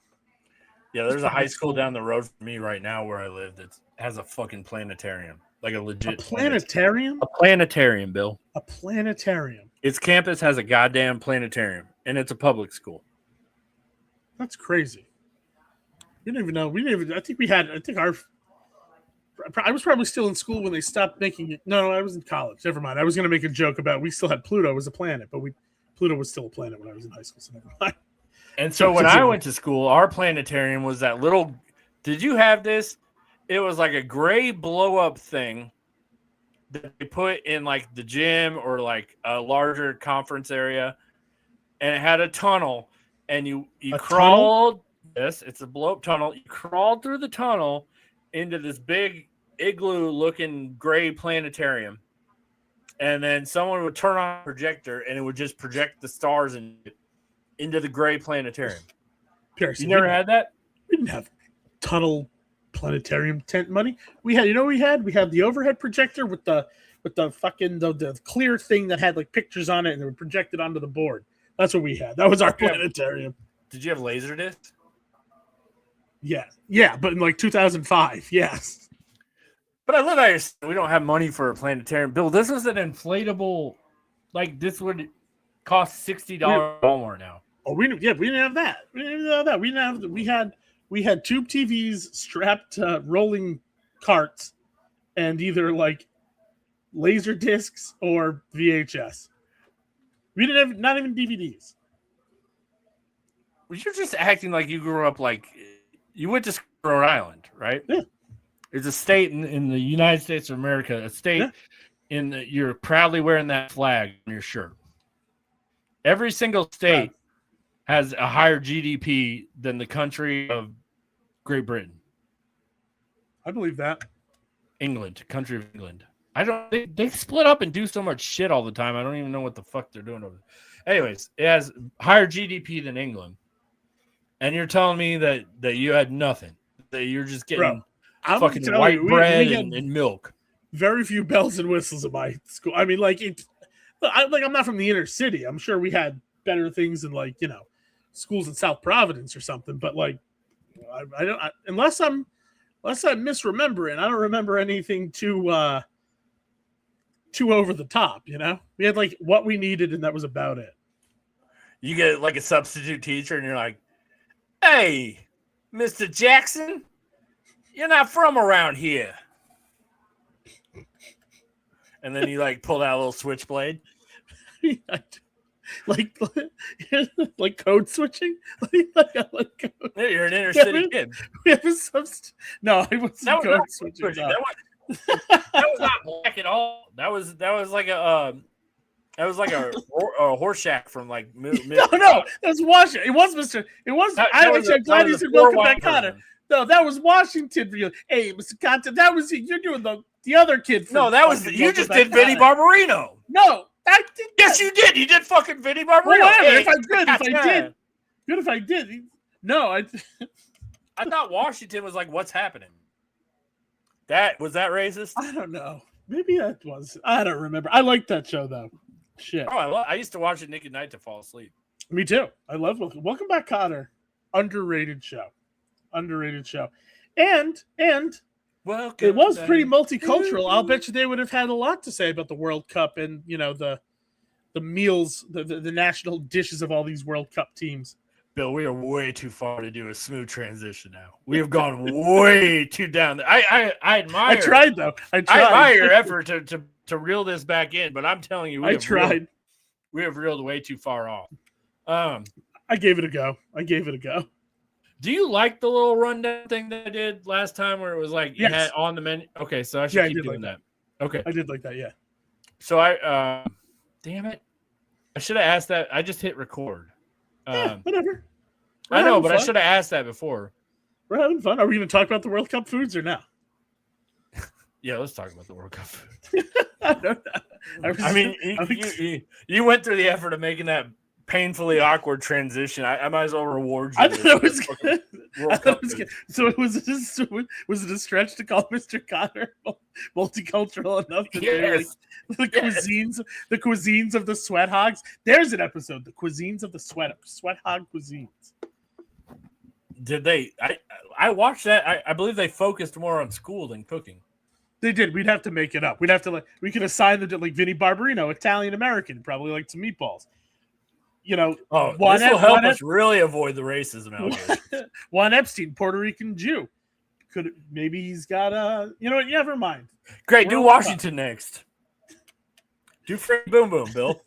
Yeah, there's a high school down the road from me right now where I live that has a fucking planetarium, like a legit planetarium. A planetarium, Bill. A planetarium. Its campus has a goddamn planetarium, and it's a public school. That's crazy. We didn't even know. I think I was probably still in school when they stopped making it. No, I was in college. Never mind. I was going to make a joke about we still had Pluto as a planet, but Pluto was still a planet when I was in high school, so never mind. And so when I went to school, our planetarium was that little. Did you have this? It was like a gray blow up thing that they put in like the gym or like a larger conference area, and it had a tunnel. And you crawled. Tunnel? Yes, it's a blow up tunnel. You crawled through the tunnel into this big igloo looking gray planetarium, and then someone would turn on a projector, and it would just project the stars into the gray planetarium. PRC, you never had that? We didn't have tunnel planetarium tent money. We had, we had the overhead projector with the fucking the clear thing that had like pictures on it and they were projected onto the board. That's what we had. That was our planetarium. Did you have Laserdisc? Yeah, but in like 2005, yes. But I love how you're saying we don't have money for a planetarium. Bill, this was an inflatable, like this would cost $60 at Walmart now. Oh, we didn't have that. We had tube TVs strapped to rolling carts and either like laser discs or VHS. We didn't have not even DVDs. Well, you're just acting like you grew up like you went to Rhode Island, right? Yeah. It's a state in the United States of America, a state you're proudly wearing that flag on your shirt. Every single state has a higher GDP than the country of Great Britain. I believe that. England, country of England. They split up and do so much shit all the time. I don't even know what the fuck they're doing over there. Anyways, it has higher GDP than England. And you're telling me that you had nothing. That you're just getting fucking white bread and milk. Very few bells and whistles at my school. I mean, I'm not from the inner city. I'm sure we had better things than schools in South Providence or something. But I don't unless I'm misremembering. I don't remember anything too over the top. We had what we needed, and that was about it. You get like a substitute teacher, and you're like, "Hey, Mr. Jackson, you're not from around here." And then you pulled out a little switchblade. like code switching. You're an inner city kid. We have a No, I wasn't code switching. That was not black at all. That was like a horse shack from No, that was Washington. It was Mr. It was. I'm glad you said welcome back, Connor. No, that was Washington. Hey, Mr. Conte, that was you're doing the other kid. No, that was you just did Vinny Barbarino. No, I did. Yes, you did. You did fucking Vinny Barbarino. Well, whatever. If I did. No, I thought Washington was like, what's happening? Was that racist? I don't know. Maybe that was. I don't remember. I liked that show though. Shit. Oh, I used to watch it Nick at Night to fall asleep. Me too. I love Welcome Back, Cotter. Underrated show. And it was pretty multicultural. I'll bet you they would have had a lot to say about the World Cup and the meals, the national dishes of all these World Cup teams. Bill, we are way too far to do a smooth transition now. We have gone way too down. I admire. I tried though. I admire your effort to reel this back in, but I'm telling you, I tried. We have reeled way too far off. I gave it a go. Do you like the little rundown thing that I did last time where it was like you had on the menu? Okay, so I should keep doing that. Okay. I did like that, yeah. So damn it. I should have asked that. I just hit record. Whatever. I know, but fun. I should have asked that before. We're having fun. Are we going to talk about the World Cup foods or no? Yeah, let's talk about the World Cup food. I don't know. You went through the effort of making that painfully awkward transition. I might as well reward you. I thought it was good. So was it a stretch to call Mr. Cotter multicultural enough to do the cuisines of the sweat hogs? There's an episode, the cuisines of the sweat hog cuisines. Did they? I watched that. I believe they focused more on school than cooking. They did. We'd have to make it up. We'd have to we could assign them to Vinny Barbarino, Italian American, probably like some meatballs. This will help us really avoid the racism out there. Juan Epstein, Puerto Rican Jew. Maybe he's got you know what? Never mind. Great. Do Washington next. Do Frank Boom Boom, Bill.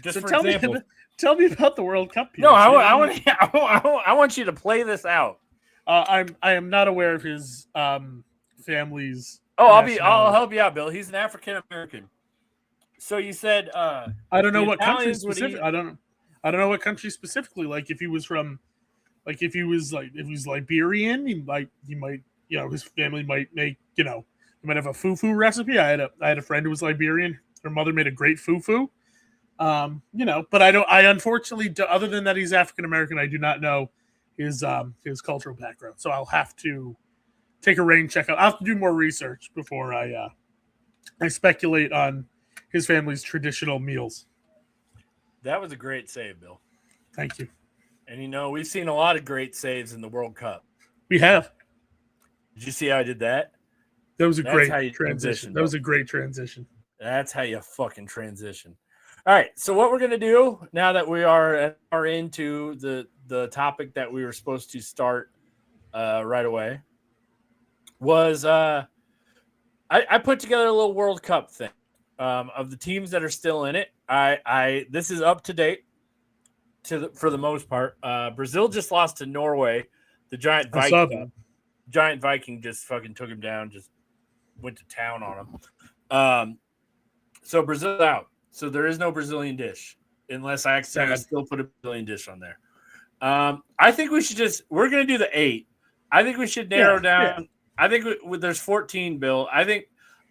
Just for example. Tell me about the World Cup. No, I want you to play this out. I am not aware of his family's. Oh, I'll help you out, Bill. He's an African American. So you said I don't know what country specifically. I don't know what country specifically. If he was from, if he was Liberian, he might his family might make he might have a fufu recipe. I had a friend who was Liberian. Her mother made a great fufu. But I unfortunately, other than that he's African American, I do not know his cultural background. So I'll have to take a rain check out. I'll have to do more research before I speculate on his family's traditional meals. That was a great save, Bill. Thank you. And we've seen a lot of great saves in the World Cup. We have. Did you see how I did that? That was a That's great how you transition. That was a great transition. That's how you fucking transition. All right. So what we're gonna do now that we are into the topic that we were supposed to start right away was I put together a little World Cup thing of the teams that are still in it. This is up to date for the most part. Brazil just lost to Norway. The giant I saw that. Giant Viking just fucking took him down. Just went to town on him. So Brazil out. So there is no Brazilian dish unless I accidentally still put a Brazilian dish on there. I think we should we're going to do the 8. I think we should narrow down. Yeah. I think there's 14, Bill. I think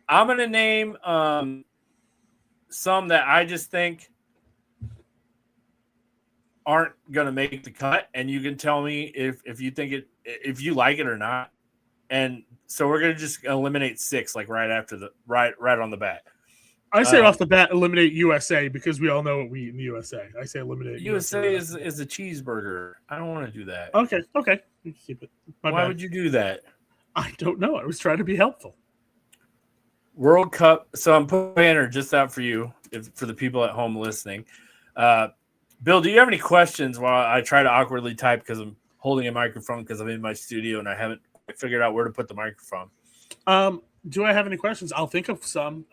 I'm going to name some that I just think aren't going to make the cut, and you can tell me if you think if you like it or not. And so we're going to just eliminate 6 like right after right on the bat. I say off the bat, eliminate USA because we all know what we eat in the USA. I say eliminate USA is a cheeseburger. I don't want to do that. Okay. You can keep it. Why would you do that? I don't know. I was trying to be helpful. World Cup. So I'm putting a banner just out for you, for the people at home listening. Bill, do you have any questions while I try to awkwardly type because I'm holding a microphone because I'm in my studio and I haven't figured out where to put the microphone? Do I have any questions? I'll think of some.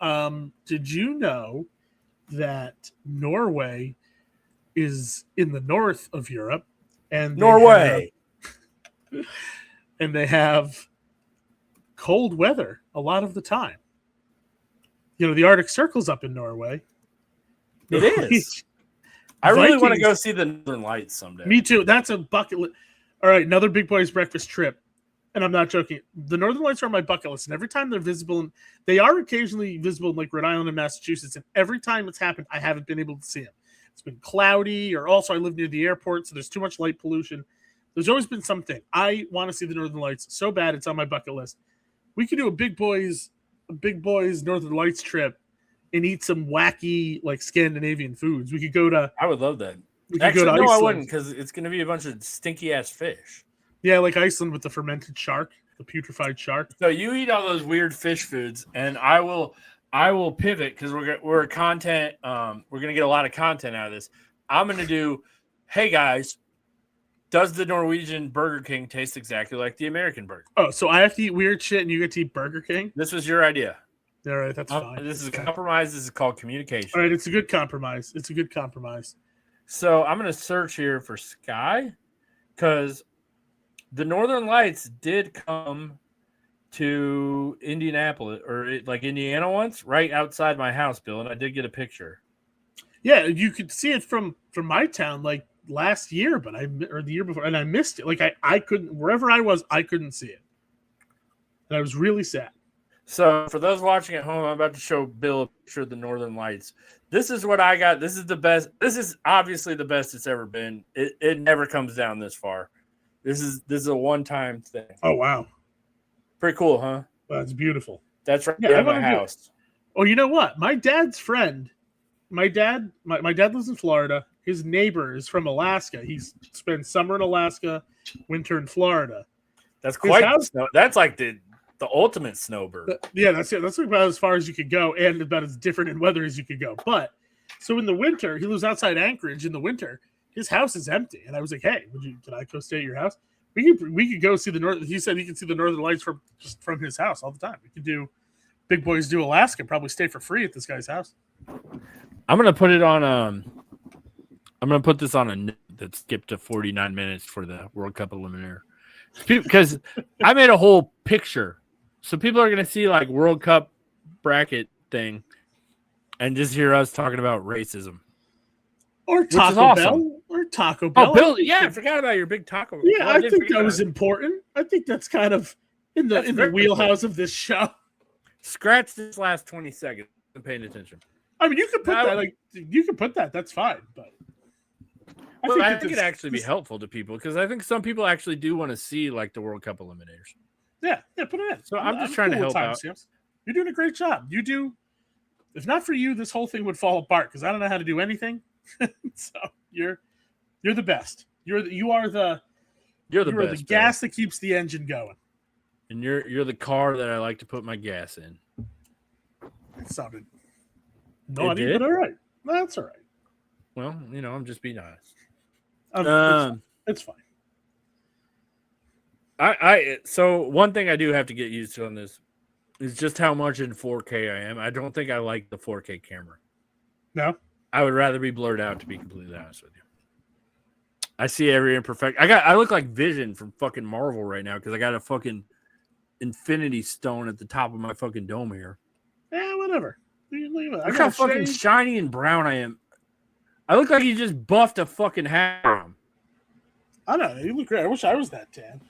Did you know that Norway is in the north of Europe? And they have cold weather a lot of the time. The Arctic Circle's up in Norway. It is. I really want to go see the Northern Lights someday. Me too. That's a bucket list. All right, another Big Boys breakfast trip. And I'm not joking. The Northern Lights are on my bucket list, and every time they're visible, they are occasionally visible in like Rhode Island and Massachusetts, and every time it's happened, I haven't been able to see them. It's been cloudy, or also I live near the airport, so there's too much light pollution. There's always been something. I want to see the Northern Lights so bad it's on my bucket list. We could do a Big Boys Northern Lights trip and eat some wacky like Scandinavian foods. We could go to. I would love that. Actually, no, I wouldn't because it's going to be a bunch of stinky ass fish. Yeah, like Iceland with the fermented shark, the putrefied shark. So you eat all those weird fish foods, and I will pivot because we're content. We're gonna get a lot of content out of this. I'm gonna do. Hey guys, does the Norwegian Burger King taste exactly like the American burger? Oh, so I have to eat weird shit, and you get to eat Burger King? This was your idea. All right, that's fine. This is a compromise. This is called communication. All right, it's a good compromise. So I'm gonna search here for Sky because the Northern Lights did come to Indianapolis or like Indiana once, right outside my house, Bill, and I did get a picture. Yeah, you could see it from my town like last year, or the year before, and I missed it. Like I couldn't, wherever I was, I couldn't see it, and I was really sad. So for those watching at home, I'm about to show Bill a picture of the Northern Lights. This is what I got. This is the best. This is obviously the best it's ever been. It never comes down this far. This is a one-time thing. Oh, wow. Pretty cool, huh? That's beautiful. That's right at my house. Oh, you know what? My dad's friend, my dad lives in Florida. His neighbor is from Alaska. He spends summer in Alaska, winter in Florida. That's quite snow. That's like the ultimate snowbird. Yeah, that's it. That's about as far as you could go and about as different in weather as you could go. But so in the winter, he lives outside Anchorage in the winter. His house is empty, and I was like, "Hey, can I go stay at your house? We could go see the north." He said he could see the Northern Lights from his house all the time. We could do Big Boys do Alaska, probably stay for free at this guy's house. I'm gonna put it on. I'm gonna put this on a note that skipped to 49 minutes for the World Cup Eliminator because I made a whole picture, so people are gonna see like World Cup bracket thing, and just hear us talking about racism. Or Taco Bell. Oh, Bill, yeah, I forgot about your big taco. Yeah, I think that was important. I think that's kind of in the wheelhouse of this show. Scratch this last 20 seconds. I'm paying attention. I mean, you could put that. Like, you could put that. That's fine. But I think it'd actually be helpful to people because I think some people actually do want to see like the World Cup Eliminators. Yeah, put it in. So I'm just trying to cool with help out. timestamps. You're doing a great job. You do. If not for you, this whole thing would fall apart because I don't know how to do anything. So you're the best. You are the best, gas that keeps the engine going. And you're the car that I like to put my gas in. That sounded naughty, but all right. That's all right. Well, I'm just being honest. It's fine. So one thing I do have to get used to on this is just how much in 4K I am. I don't think I like the 4K camera. No? I would rather be blurred out, to be completely honest with you. I see every imperfect. I look like Vision from fucking Marvel right now because I got a fucking Infinity Stone at the top of my fucking dome here. Yeah, whatever. Look how fucking shiny and brown I am. I look like you just buffed a fucking hat on. I know. You look great. I wish I was that tan.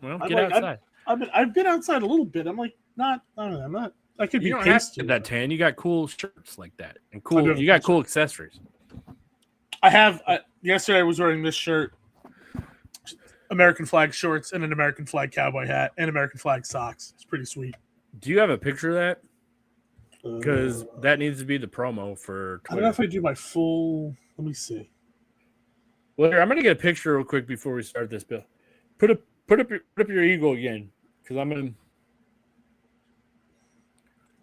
Well, get outside. I've been outside a little bit. I'm like, I don't know. I could be pasty. That tan. You got cool shirts like that. And cool. You got cool accessories. I have. Yesterday I was wearing this shirt, American flag shorts, and an American flag cowboy hat, and American flag socks. It's pretty sweet. Do you have a picture of that? Because that needs to be the promo for Twitter. I don't know if I do my full. Let me see. Well, here, I'm gonna get a picture real quick before we start this, Bill. Put up your eagle again, because I'm gonna.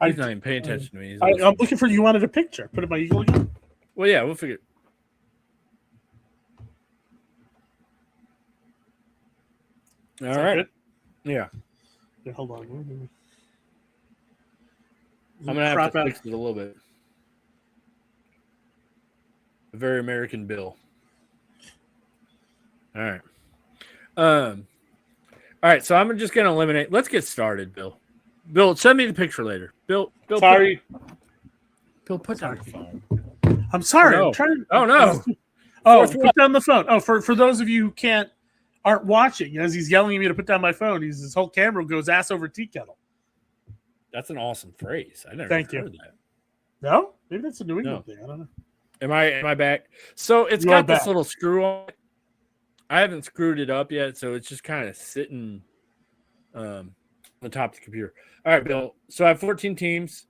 He's not even paying attention to me. I'm looking for. You wanted a picture. Put up my eagle again. Well, yeah, we'll figure. All right. Good? Yeah. Hold on. I'm gonna have to fix it a little bit. A very American Bill. All right. All right. So I'm just gonna eliminate. Let's get started, Bill. Bill, send me the picture later. Bill. Sorry. Bill, put down the phone. I'm sorry. Oh, no. I'm trying to. Oh no. Put down the phone. Oh, for those of you who aren't watching, as he's yelling at me to put down my phone, his whole camera goes ass over tea kettle. That's an awesome phrase. I never Thank heard you. that. No? Maybe that's a New England thing. I don't know. Am I back? So it's got this little screw on it. I haven't screwed it up yet, so it's just kind of sitting on the top of the computer. All right, Bill. So I have 14 teams,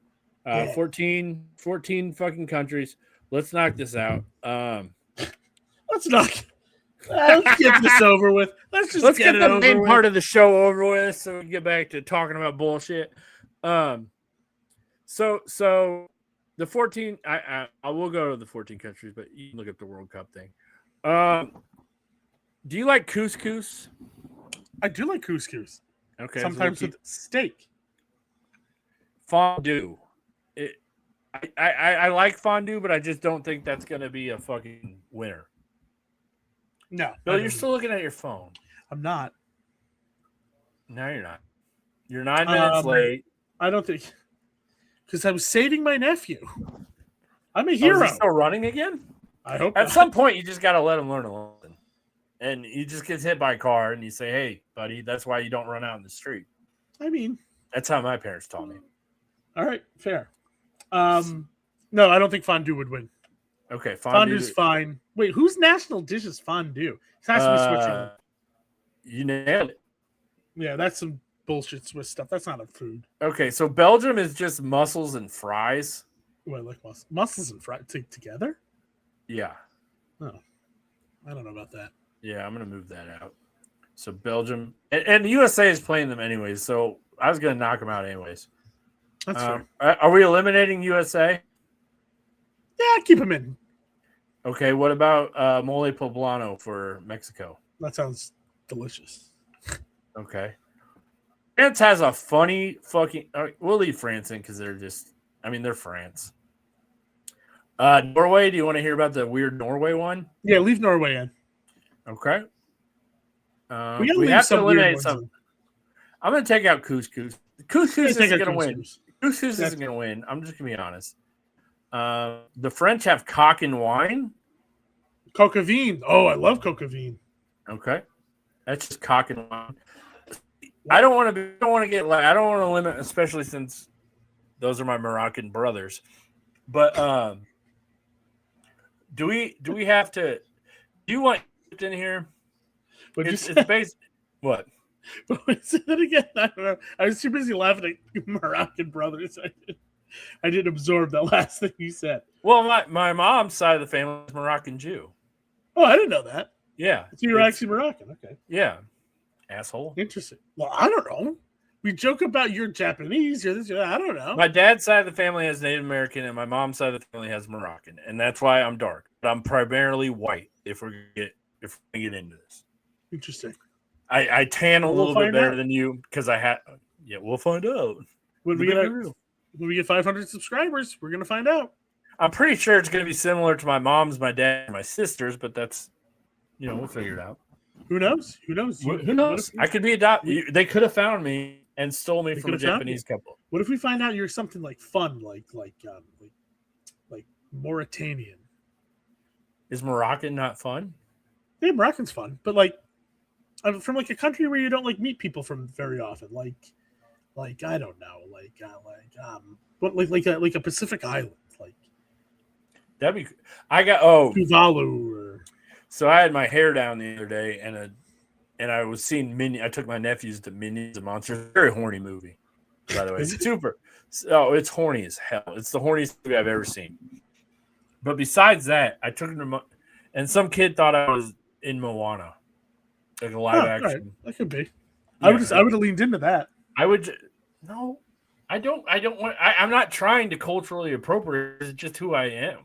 14 fucking countries. Let's knock this out. Let's get this over with. Let's get the main part of the show over with so we can get back to talking about bullshit. So the 14 I will go to the 14 countries, but you can look up the World Cup thing. Do you like couscous? I do like couscous. Okay. Sometimes with steak. Fondue. I like fondue, but I just don't think that's gonna be a fucking winner. No. Bill, you're still looking at your phone. I'm not. No, you're not. You're 9 minutes late. I don't think, because I was saving my nephew. I'm a hero. Is he still running again? I hope. At some point, you just got to let him learn a lesson. And he just gets hit by a car, and you say, "Hey, buddy, that's why you don't run out in the street." I mean, that's how my parents taught me. All right, fair. No, I don't think fondue would win. Okay, fondue's fine. Wait, whose national dish is fondue? It has to be Switzerland. You nailed it. Yeah, that's some bullshit Swiss stuff. That's not a food. Okay, so Belgium is just mussels and fries. Oh, I like mussels and fries together. Yeah. Oh, I don't know about that. Yeah, I'm gonna move that out. So Belgium and the USA is playing them anyways. So I was gonna knock them out anyways. That's fair. Are we eliminating USA? Yeah, keep them in. Okay, what about mole poblano for Mexico? That sounds delicious. Okay. France has a funny fucking... we'll leave France in because they're France. Norway, do you want to hear about the weird Norway one? Yeah, leave Norway in. Okay. We have to eliminate some. I'm going to take out couscous. Couscous isn't going to win. Couscous isn't going to win. I'm just going to be honest. The French have cock and wine. Coq au vin. Oh, I love coq au vin. Okay. That's just cock and wine. I don't want to limit, especially since those are my Moroccan brothers. But do we have to? Do you want in here? It's based. What? Say that again. I don't know. I was too busy laughing at Moroccan brothers. I didn't absorb that last thing you said. Well, my mom's side of the family is Moroccan Jew. Oh, I didn't know that. Yeah. So you're actually Moroccan. Okay. Yeah. Asshole. Interesting. Well, I don't know. We joke about you're Japanese. You're this. I don't know. My dad's side of the family has Native American, and my mom's side of the family has Moroccan, and that's why I'm dark. But I'm primarily white. If we get into this, Interesting. I tan a We'll little bit find better out. than you because I had. Yeah, we'll find out. When we get 500 subscribers, we're gonna find out. I'm pretty sure it's going to be similar to my mom's, my dad, and my sister's, but that's, we'll figure it out. Who knows? Who knows? Who knows? I could be adopted. They could have found me and stole me from a Japanese couple. What if we find out you're something like fun, like Mauritanian? Is Moroccan not fun? Yeah, Moroccan's fun, but like I'm from like a country where you don't like meet people from very often, like I don't know, like a Pacific island, like That'd be. I got Tuvalu or. So I had my hair down the other day, and I was seeing Minions. I took my nephews to Minions and Monsters. Very horny movie, by the way. It's super. Oh, it's horny as hell. It's the horniest movie I've ever seen. But besides that, I took them to, and some kid thought I was in Moana, like a live action. Right. That could be. Yeah, I would have leaned into that. I would. No, I don't want. I'm not trying to culturally appropriate. It's just who I am.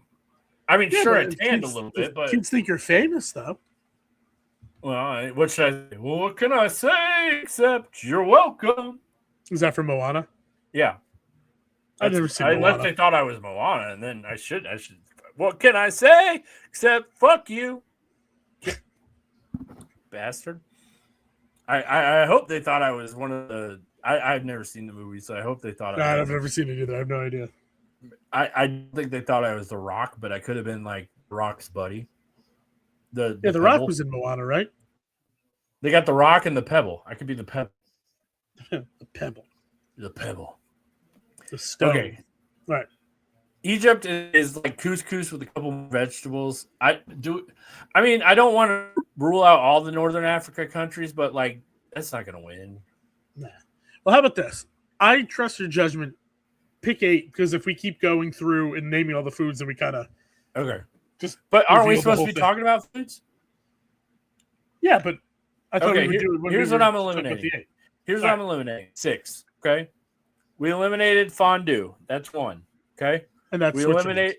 I mean, sure, I tanned a little bit, but kids think you're famous, though. Well, what should I say? Well, what can I say except you're welcome? Is that from Moana? Yeah. I've never seen Moana. Unless they thought I was Moana, and then I should. What can I say except fuck you, bastard? I hope they thought I was one of the. I've never seen the movie, so I hope they thought. I've never seen it either. I have no idea. I think they thought I was The Rock, but I could have been like Rock's buddy. The Rock was in Moana, right? They got The Rock and the Pebble. I could be the Pebble. The Pebble. The Pebble. The stone. Okay. Right. Egypt is like couscous with a couple more vegetables. I don't want to rule out all the Northern Africa countries, but like that's not going to win. Nah. Well, how about this? I trust your judgment. Pick 8 because if we keep going through and naming all the foods, then we kind of But aren't we supposed to be talking about foods? Yeah, but I thought we okay. were doing. Here's what I'm eliminating. Here's what I'm eliminating. 6. Okay, we eliminated fondue. That's 1. Okay, and that's we eliminate.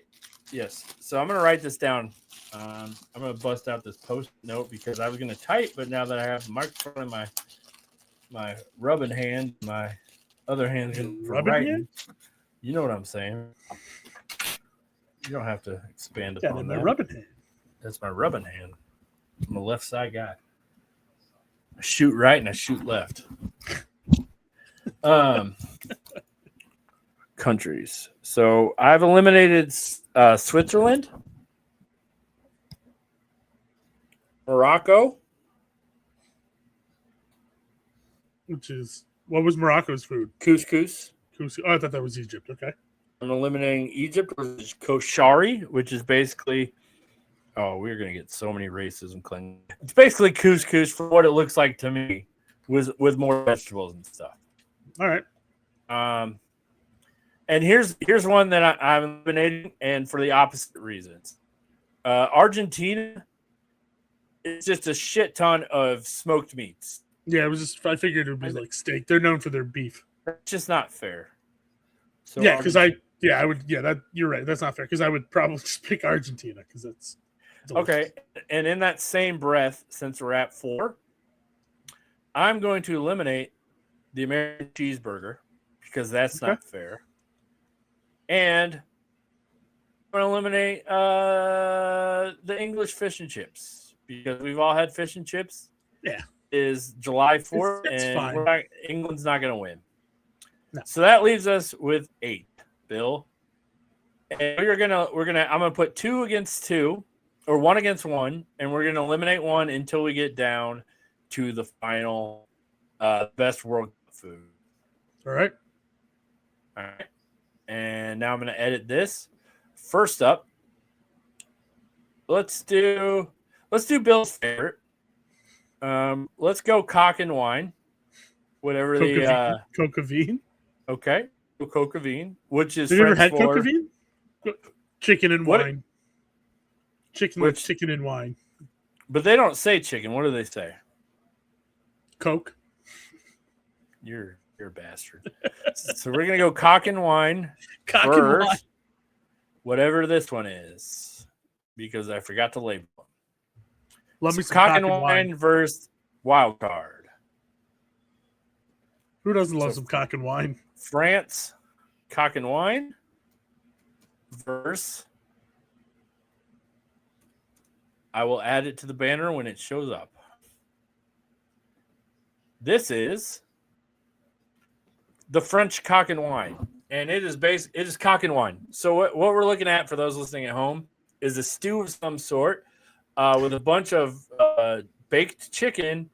Yes. So I'm gonna write this down. I'm gonna bust out this post note because I was gonna type, but now that I have the microphone in my rubbing hand, my other hand's for writing. Hand? You know what I'm saying. You don't have to expand upon that. Rubbing hand. That's my rubbing hand. I'm a left side guy. I shoot right and I shoot left. Countries. So I've eliminated Switzerland, Morocco. Which is what was Morocco's food? Couscous. Oh, I thought that was Egypt. Okay. I'm eliminating Egypt, which is koshari, which is basically. Oh, we're gonna get so many racism claims. It's basically couscous for what it looks like to me, with more vegetables and stuff. All right. And here's one that I'm eliminating, and for the opposite reasons. Argentina is just a shit ton of smoked meats. Yeah, I figured it would be like steak. They're known for their beef. That's just not fair. So yeah, because you're right. That's not fair because I would probably just pick Argentina because that's okay. And in that same breath, since we're at 4, I'm going to eliminate the American cheeseburger because that's not fair. And I'm going to eliminate the English fish and chips because we've all had fish and chips. Yeah. Is July 4th, and fine. England's not going to win. No. So that leaves us with 8, Bill. And I'm gonna put 2 against 2, or 1 against 1, and we're gonna eliminate 1 until we get down to the final best World Cup food. All right. And now I'm gonna edit this. First up, let's do Bill's favorite. Let's go cock and wine. whatever the Coca-vine. okay, coca-vine, which is Have you ever French had for coca-vine? Chicken and What- wine. Chicken and wine. but they don't say chicken. What do they say? Coke. You're a bastard. So we're gonna go cock and wine Cock and first, wine. whatever this one is, because I forgot to label them. Love me So some cock and wine versus wild card. Who doesn't love So- some cock and wine? France, cock and wine versus. I will add it to the banner when it shows up. This is the French cock and wine, and it is cock and wine. So what we're looking at for those listening at home is a stew of some sort with a bunch of baked chicken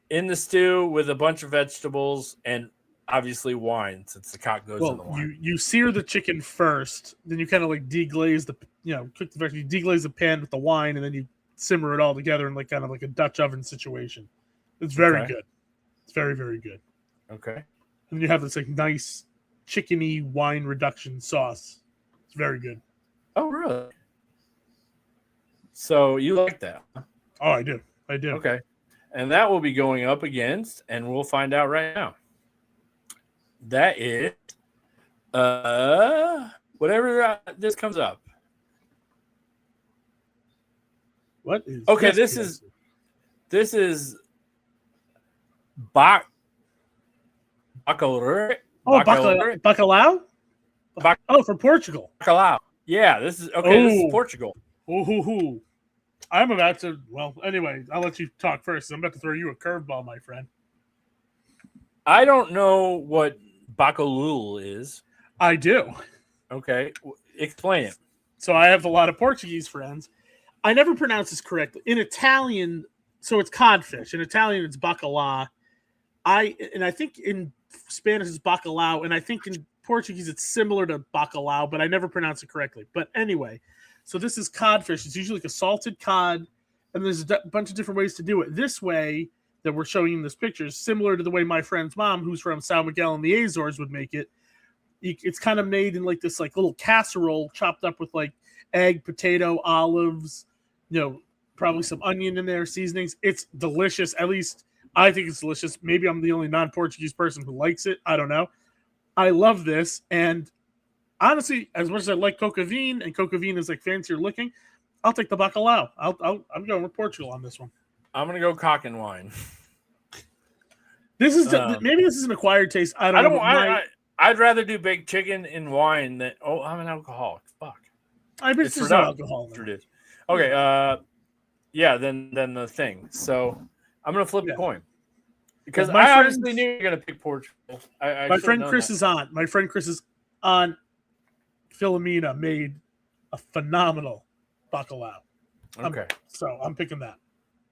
in the stew with a bunch of vegetables and obviously wine, since the cock goes in the wine. You sear the chicken first, then you kind of like deglaze cook the vegetables, you deglaze the pan with the wine, and then you simmer it all together in like kind of like a Dutch oven situation. It's very good. It's very, very good. Okay. And then you have this like nice chickeny wine reduction sauce. It's very good. Oh, really? So you like that? Huh? Oh, I do. I do. Okay. And that will be going up against, and we'll find out right now. That is whatever this comes up. What is Okay, this is bacalao. Oh, bacalao? Oh, from Portugal. Bacalao. Yeah, this is okay. This is Portugal. Ooh. I'm about to. Well, anyway, I'll let you talk first. I'm about to throw you a curveball, my friend. I don't know what bacalhau is. I do. Okay, explain it. So I have a lot of Portuguese friends. I never pronounce this correctly. In Italian, so it's codfish. In Italian, it's bacalhau. I think in Spanish it's bacalhau, and I think in Portuguese it's similar to bacalhau, but I never pronounce it correctly. But anyway, so this is codfish. It's usually like a salted cod, and there's a bunch of different ways to do it. This way that we're showing in this picture is similar to the way my friend's mom, who's from São Miguel in the Azores, would make it. It's kind of made in like this like little casserole chopped up with like egg, potato, olives, probably some onion in there, seasonings. It's delicious. At least I think it's delicious. Maybe I'm the only non-Portuguese person who likes it. I don't know. I love this. And honestly, as much as I like coca-vine, and coca-vine is like fancier looking, I'll take the bacalhau. I'm going with Portugal on this one. I'm going to go cock and wine. This is maybe this is an acquired taste. I don't know. I'd rather do baked chicken in wine than I'm an alcoholic. Fuck. I bet there's no alcohol in it. Okay. Yeah. Then the thing. So I'm gonna flip a coin because I obviously knew you were gonna pick Portugal. My friend Chris is on. My friend Chris is on. Filomena made a phenomenal bacalhau. Okay. So I'm picking that.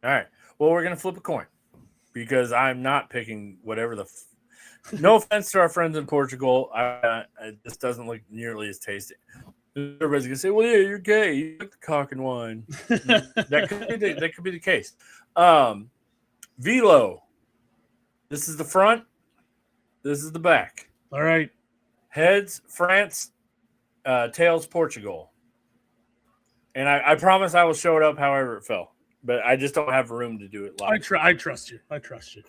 All right. Well, we're gonna flip a coin because I'm not picking whatever the. No offense to our friends in Portugal, this doesn't look nearly as tasty. Everybody's gonna say, "Well, yeah, you're gay. You like the cock and wine." that could be the case. Velo. This is the front. This is the back. All right. Heads France, tails Portugal. And I promise I will show it up however it fell, but I just don't have room to do it live. I trust you. I trust you.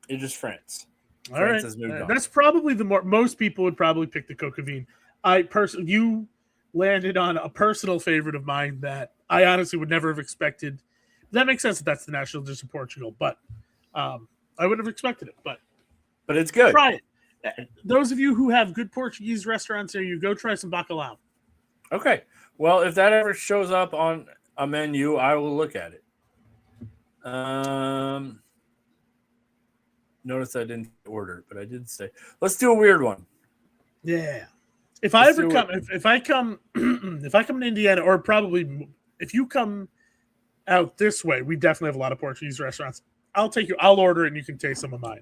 It is France. All right. That's probably most people would probably pick the coca-vine. You landed on a personal favorite of mine that I honestly would never have expected. That makes sense that that's the national dish of Portugal, but I wouldn't have expected it. But it's good. Try it. Those of you who have good Portuguese restaurants near you, go try some bacalhau. Okay. Well, if that ever shows up on a menu, I will look at it. Notice I didn't order it, but I did say, let's do a weird one. Yeah. If I come to Indiana, or probably if you come out this way, we definitely have a lot of Portuguese restaurants. I'll order it and you can taste some of mine.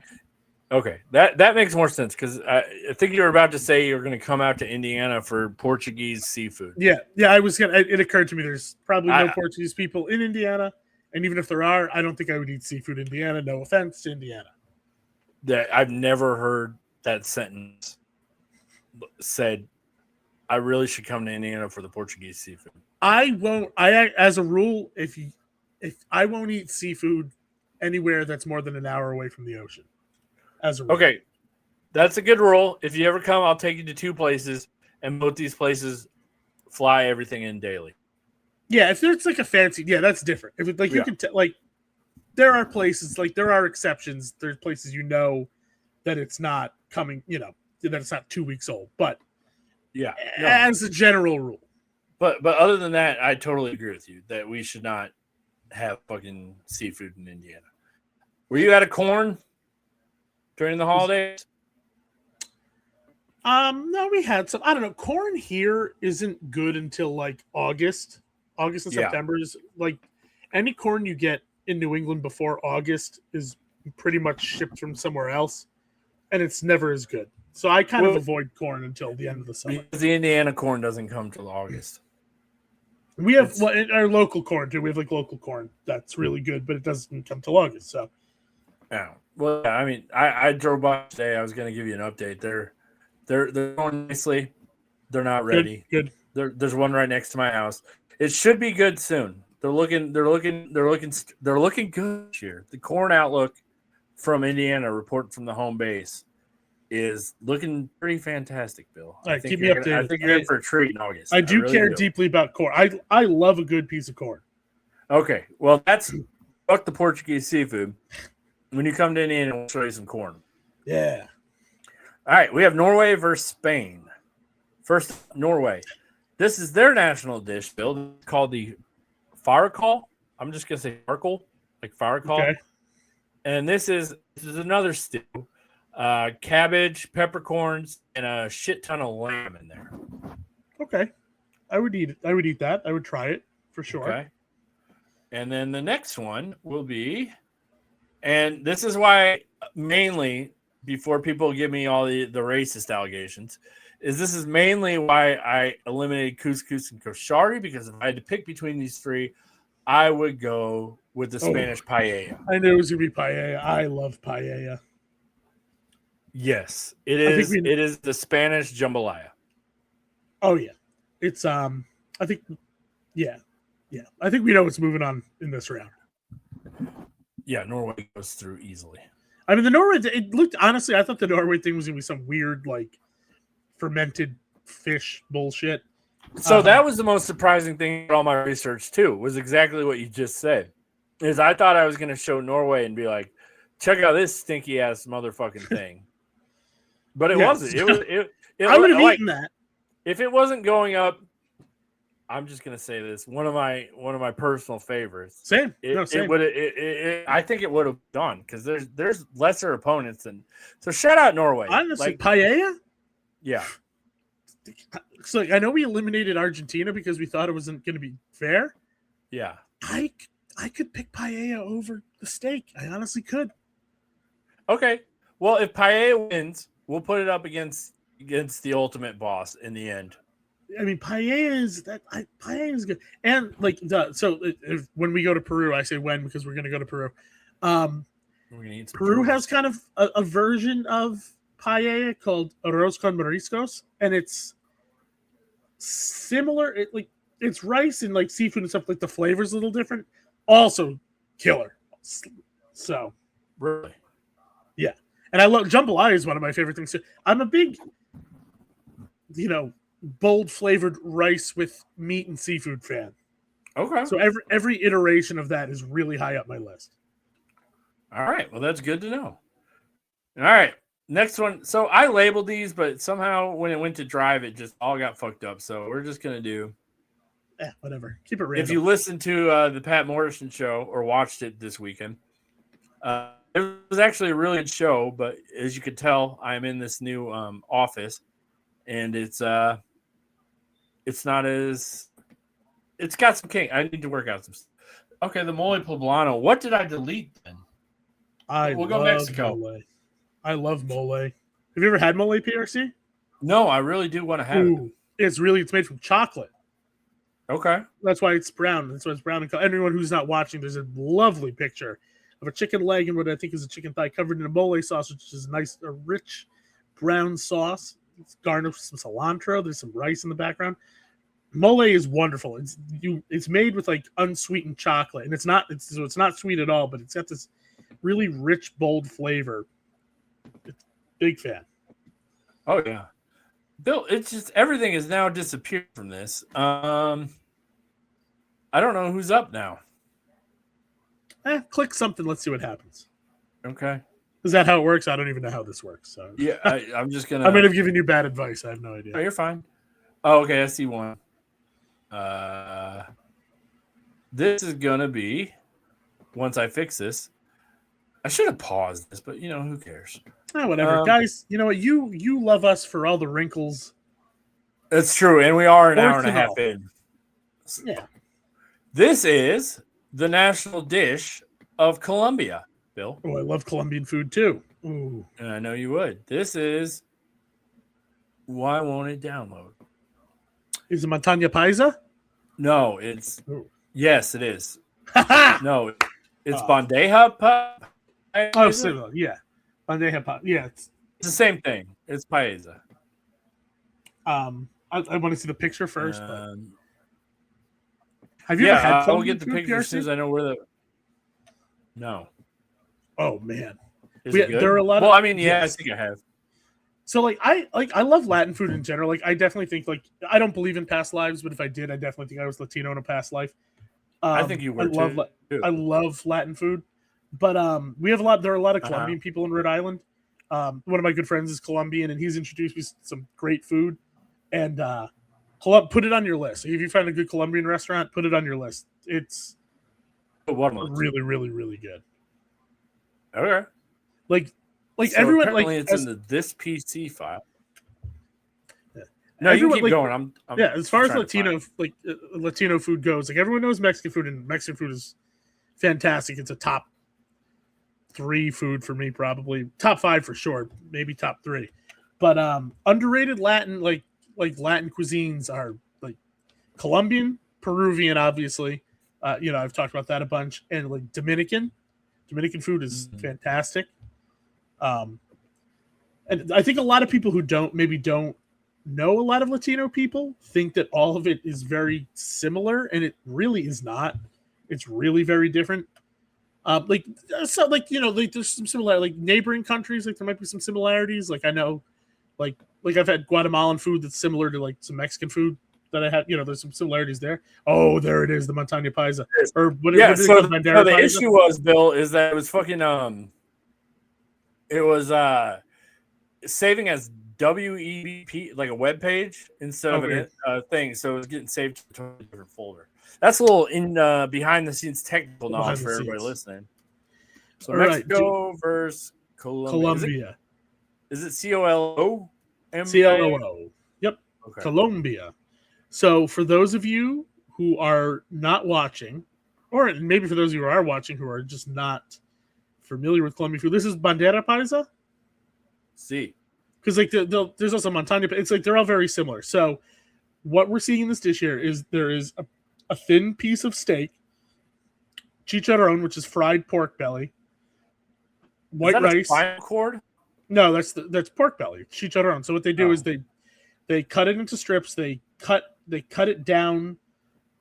Okay. That makes more sense because I think you were about to say you're going to come out to Indiana for Portuguese seafood. Yeah. I was it occurred to me there's probably no Portuguese people in Indiana. And even if there are, I don't think I would eat seafood in Indiana. No offense to Indiana. That I've never heard that sentence said. I really should come to Indiana for the Portuguese seafood. I won't. As a rule, if I won't eat seafood anywhere that's more than an hour away from the ocean. As a rule. Okay, that's a good rule. If you ever come, I'll take you to 2 places, and both these places fly everything in daily. Yeah, if there's like a fancy, that's different. If it, like you can there are places there are exceptions. There's places that it's not coming, that it's not 2 weeks old. But yeah, as a general rule. But other than that, I totally agree with you that we should not have fucking seafood in Indiana. Were you out of corn during the holidays? No, we had some. I don't know. Corn here isn't good until like August and September is like any corn you get in New England before August is pretty much shipped from somewhere else, and it's never as good. So I kind of avoid corn until the end of the summer. Because the Indiana corn doesn't come till August. We have our local corn too. We have like local corn that's really good, but it doesn't come till August. So, yeah. Well, I mean, I drove by today. I was going to give you an update. They're going nicely. They're not ready. Good. There's one right next to my house. It should be good soon. They're looking good this year. The corn outlook from Indiana, report from the home base, is looking pretty fantastic, Bill. All right, keep me updated. I think you're in for a treat in August. I do really care deeply about corn. I love a good piece of corn. Okay, well, that's fuck the Portuguese seafood. When you come to Indiana, we'll show you some corn. Yeah. All right, we have Norway versus Spain. First, Norway. This is their national dish, Bill. It's called the farakal. I'm just going to say farkle, like farakal. Okay. And this is another stew. Cabbage, peppercorns, and a shit ton of lamb in there. Okay. I would eat it. I would eat that. I would try it for sure. Okay. And then the next one will be, and this is why mainly, before people give me all the racist allegations, this is mainly why I eliminated couscous and koshari, because if I had to pick between these 3, I would go with the Spanish paella. I knew it was going to be paella. I love paella. Yes, it is. It is the Spanish jambalaya. Oh yeah, it's I think, yeah. I think we know what's moving on in this round. Yeah, Norway goes through easily. I mean, the Norway. It looked honestly. I thought the Norway thing was gonna be some weird like fermented fish bullshit. So that was the most surprising thing in all my research too. Was exactly what you just said. Is I thought I was gonna show Norway and be like, check out this stinky ass motherfucking thing. But it wasn't. It was. I would have eaten that if it wasn't going up. I'm just gonna say this. One of my personal favorites. Same. Same. I think it would have done because there's lesser opponents than. So shout out Norway. Honestly, paella. Yeah. So I know we eliminated Argentina because we thought it wasn't going to be fair. Yeah. I could pick paella over the steak. I honestly could. Okay. Well, if paella wins, we'll put it up against the ultimate boss in the end. I mean, paella is good, and like when we go to Peru, I say when because we're going to go to Peru. Peru has kind of a version of paella called arroz con mariscos, and it's similar. It's rice and like seafood and stuff. Like the flavor's a little different. Also, killer. So, really, yeah. And I love jambalaya is one of my favorite things too. I'm a big, bold flavored rice with meat and seafood fan. Okay. So every iteration of that is really high up my list. All right. Well, that's good to know. All right. Next one. So I labeled these, but somehow when it went to drive, it just all got fucked up. So we're just going to do. Whatever. Keep it random. If you listened to the Pat Morrison show or watched it this weekend, it was actually a really good show. But as you could tell, I'm in this new office, and it's not as. It's got some kink. I need to work out some stuff. Okay, the mole poblano. What did I delete then? We'll go Mexico. Mole. I love mole. Have you ever had mole, PRC? No, I really do want to have it. It's made from chocolate. Okay. That's why it's brown. That's why it's brown. And anyone who's not watching, there's a lovely picture of a chicken leg and what I think is a chicken thigh covered in a mole sauce, which is a rich brown sauce. It's garnished with some cilantro. There's some rice in the background. Mole is wonderful. It's made with like unsweetened chocolate, and it's not sweet at all, but it's got this really rich, bold flavor. Big fan. Oh yeah, Bill. It's just everything has now disappeared from this. I don't know who's up now. Click something. Let's see what happens. Okay. Is that how it works? I don't even know how this works. So Yeah, I'm just gonna. I might have given you bad advice. I have no idea. Oh, you're fine. Oh, okay. I see one. This is gonna be once I fix this. I should have paused this, but who cares? Whatever, guys. You know what? You love us for all the wrinkles. That's true, and we are an hour and a Arsenal. half in. Yeah. This is the national dish of Colombia, Bill. Oh, I love Colombian food too. Ooh. And I know you would. This is why won't it download? Is it Montaña Paisa? No, it's Ooh. yes, it is. Ha No, it's bandeja paisa. Oh, similar. Yeah. Bandeja paisa. Yeah. It's the same thing. It's paisa. I want to see the picture first. But have you ever Yeah, had I'll Colombian get the food, picture as soon as PRC? I know where the. No, Oh man. is it good? There are a lot well, of. I mean, yeah, I think I have. So I love Latin food in general. Like I definitely think I don't believe in past lives, but if I did, I definitely think I was Latino in a past life. I think you were too. I love Latin food, but there are a lot of Colombian people in Rhode Island. One of my good friends is Colombian, and he's introduced me to some great food. And put it on your list. If you find a good Colombian restaurant, put it on your list. It's really, really, really good. Okay. Like So everyone, apparently like it's in this PC file. Yeah. No, Everyone, you keep like, going. I'm as far as trying to find Latino food goes, like everyone knows Mexican food, and Mexican food is fantastic. It's a top 3 food for me, probably top 5 for sure, maybe top 3. But underrated Latin, like Latin cuisines are like Colombian, Peruvian, obviously. I've talked about that a bunch, and like Dominican food is fantastic. And I think a lot of people who don't know a lot of Latino people think that all of it is very similar, and it really is not. It's really very different. There's some similar, like neighboring countries, like there might be some similarities. Like I know, like I've had Guatemalan food that's similar to like some Mexican food that I had. There's some similarities there. Oh, there it is, the Montaña Paisa. Or what? Yeah. What So the the issue was, Bill, is that it was fucking it was saving as WEP, like a web page instead of a thing. So it was getting saved to a totally different folder. That's a little in behind the scenes technical knowledge for everybody listening. So Mexico versus Colombia. Is it COLO? COLO. Yep. Okay. Colombia. So for those of you who are not watching, or maybe for those of you who are watching who are just not familiar with Colombian food, this is Bandera Paisa. See. Because like there's also Montaña. It's like they're all very similar. So what we're seeing in this dish here is there is a thin piece of steak, chicharron, which is fried pork belly, white rice. Spinal cord? No, that's pork belly, chicharron. So what they do is they cut it into strips. They cut it down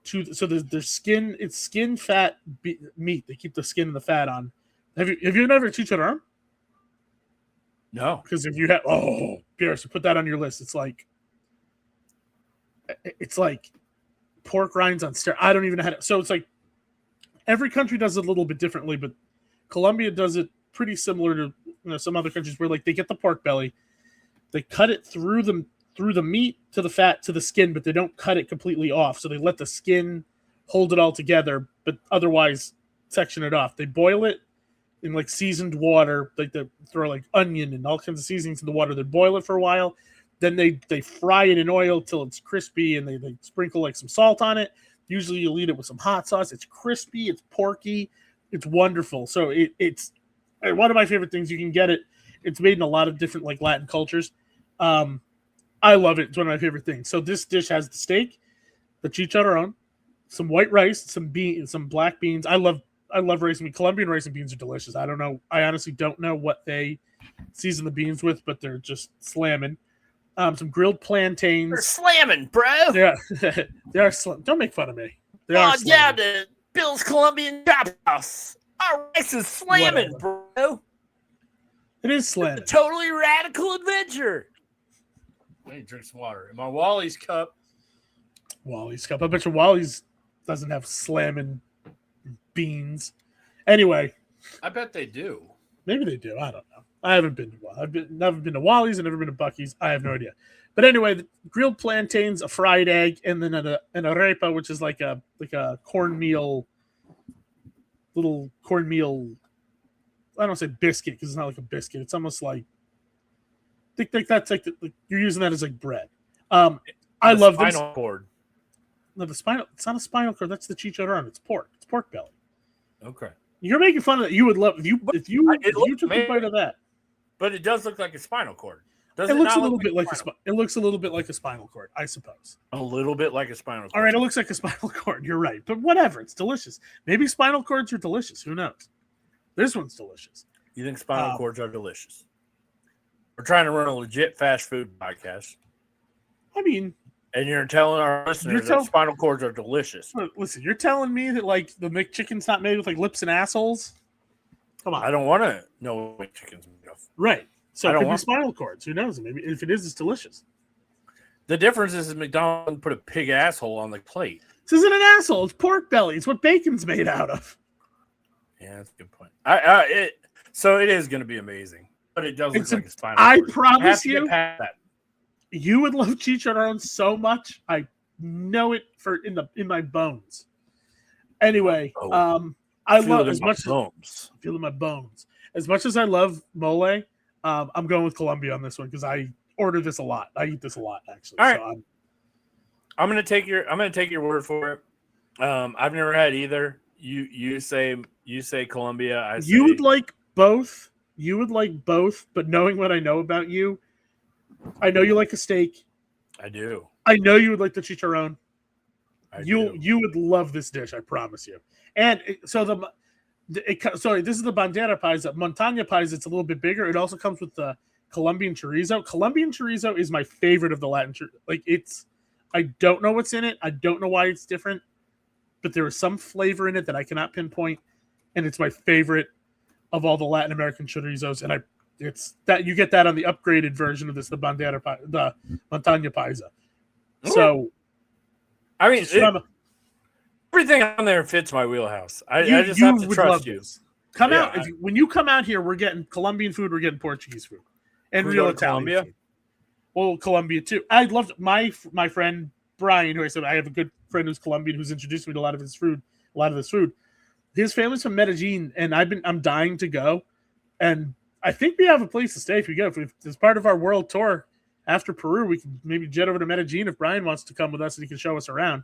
to so there's skin. It's skin, fat, meat. They keep the skin and the fat on. Have you never had chicharron? No, because if you have Pierre, so put that on your list. It's like pork rinds on steroids. I don't even know how to. So it's like every country does it a little bit differently, but Colombia does it pretty similar to some other countries where like they get the pork belly, they cut it through the meat to the fat to the skin, but they don't cut it completely off. So they let the skin hold it all together, but otherwise section it off. They boil it in like seasoned water, like they throw like onion and all kinds of seasonings in the water. They boil it for a while. Then they fry it in oil till it's crispy, and they sprinkle like some salt on it. Usually you'll eat it with some hot sauce. It's crispy, it's porky, it's wonderful. So it's one of my favorite things. You can get it. It's made in a lot of different like Latin cultures. I love it. It's one of my favorite things. So this dish has the steak. the chicharron, some white rice, some black beans. I love rice and beans. Colombian rice and beans are delicious. I don't know. I honestly don't know what they season the beans with, but they're just slamming. Some grilled plantains. They're slamming, bro. Yeah, they are. Don't make fun of me. They are yeah, slamming. the Bill's Colombian Chop House. Our rice is slamming, bro. It is slamming. A totally radical adventure. I need to drink some water. In my Wally's cup. Wally's cup. I bet you Wally's doesn't have slamming beans. Anyway. I bet they do. Maybe they do. I don't know. I haven't been to I've never been to Wally's and never been to Buc-ee's. I have no idea. But anyway, the grilled plantains, a fried egg, and then an arepa, which is like a cornmeal, little cornmeal. I don't say biscuit because it's not like a biscuit. It's almost like I think that's like you're using that as like bread. I love this. Spinal cord. No, the spinal. It's not a spinal cord. That's the chicharron. It's pork. It's pork belly. Okay. You're making fun of that. You would love if you took a bite of that. But it does look like a spinal cord. It looks a little bit like it looks a little bit like a spinal cord, I suppose. A little bit like a spinal cord. All right, it looks like a spinal cord. You're right, but whatever. It's delicious. Maybe spinal cords are delicious. Who knows? This one's delicious. You think spinal cords are delicious? We're trying to run a legit fast food podcast. I mean, and you're telling our listeners that spinal cords are delicious. Listen, you're telling me that like the McChicken's not made with like lips and assholes? Come on. I don't want to know what McChicken's made of. Right. So it could be spinal cords. Who knows? Maybe if it is, it's delicious. The difference is McDonald's put a pig asshole on the plate. This isn't an asshole. It's pork belly. It's what bacon's made out of. Yeah, that's a good point. So it is going to be amazing, but it does look like a spinal cord. I promise you, you would love chicharron so much. I know it in my bones. Anyway, I love as much as feel in my bones. As much as I love mole, I'm going with Colombia on this one because I order this a lot. I eat this a lot, actually. All right. So I'm gonna take your word for it. I've never had either. You say Colombia. You would like both. You would like both, but knowing what I know about you, I know you like a steak. I do. I know you would like the chicharron. You would love this dish, I promise you. And so this is the bandera paisa. Montaña paisa, it's a little bit bigger. It also comes with the Colombian chorizo. Colombian chorizo is my favorite of the Latin chorizo. Like I don't know what's in it. I don't know why it's different, but there is some flavor in it that I cannot pinpoint, and it's my favorite of all the Latin American chorizos. And it's that you get that on the upgraded version of this, the bandera, the Montaña paisa. So, I mean, everything on there fits my wheelhouse. I just have to trust you. Come out when you come out here. We're getting Colombian food. We're getting Portuguese food, and real Italian food. Well, Colombia too. I loved my friend Brian, who I said I have a good friend who's Colombian, who's introduced me to a lot of this food. His family's from Medellin, and I'm dying to go. And I think we have a place to stay if we go. If as part of our world tour after Peru, we can maybe jet over to Medellin if Brian wants to come with us and he can show us around.